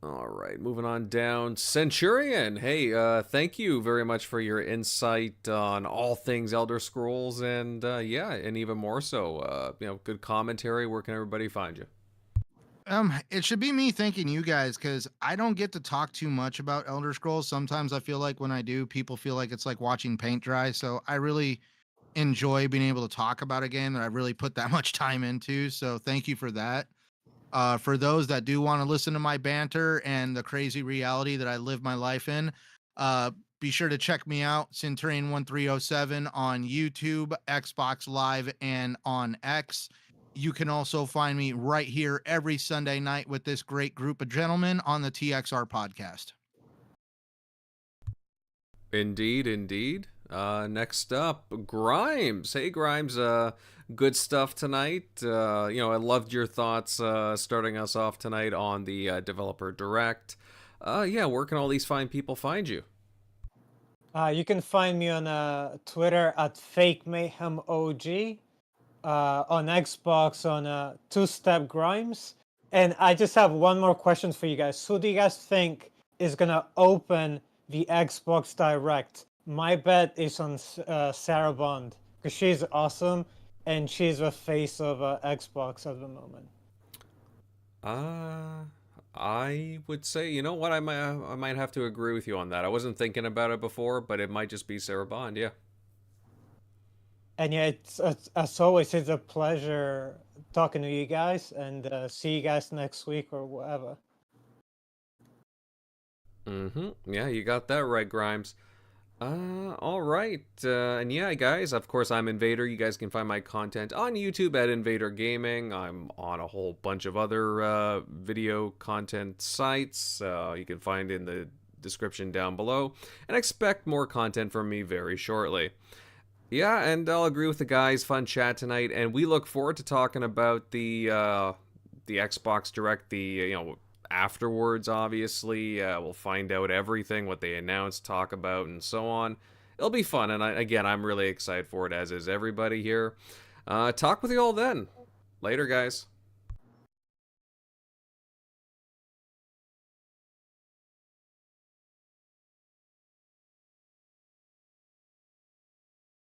All right, moving on down. Centurion, hey, thank you very much for your insight on all things Elder Scrolls, and and even more so, good commentary. Where can everybody find you? It should be me thanking you guys, because I don't get to talk too much about Elder Scrolls. Sometimes I feel like when I do, people feel like it's like watching paint dry. So I really enjoy being able to talk about a game that I really put that much time into. So thank you for that. For those that do want to listen to my banter and the crazy reality that I live my life in, be sure to check me out, Centurion1307 on YouTube, Xbox Live, and on X. You can also find me right here every Sunday night with this great group of gentlemen on the TXR Podcast. Indeed. Next up, Grimes. Hey, Grimes. Good stuff tonight. I loved your thoughts starting us off tonight on the developer direct. Where can all these fine people find you? You can find me on Twitter at FakeMayhemOG, on Xbox on Two-Step Grimes. And I just have one more question for you guys. Who do you guys think is going to open the Xbox Direct? My bet is on Sarah Bond, because she's awesome and she's the face of Xbox at the moment. I would say, you know what, I might have to agree with you on that. I wasn't thinking about it before, but it might just be Sarah Bond, yeah. And yeah, it's as always, it's a pleasure talking to you guys, and see you guys next week or whatever. Yeah, you got that right, Grimes. All right. And yeah, guys, of course, I'm Invader. You guys can find my content on YouTube at Invader Gaming. I'm on a whole bunch of other video content sites. You can find in the description down below. And expect more content from me very shortly. Yeah, and I'll agree with the guys. Fun chat tonight, and we look forward to talking about the Xbox Direct. Afterwards, obviously, we'll find out everything, what they announced, talk about, and so on. It'll be fun, and I'm really excited for it, as is everybody here. Talk with you all then. Later, guys.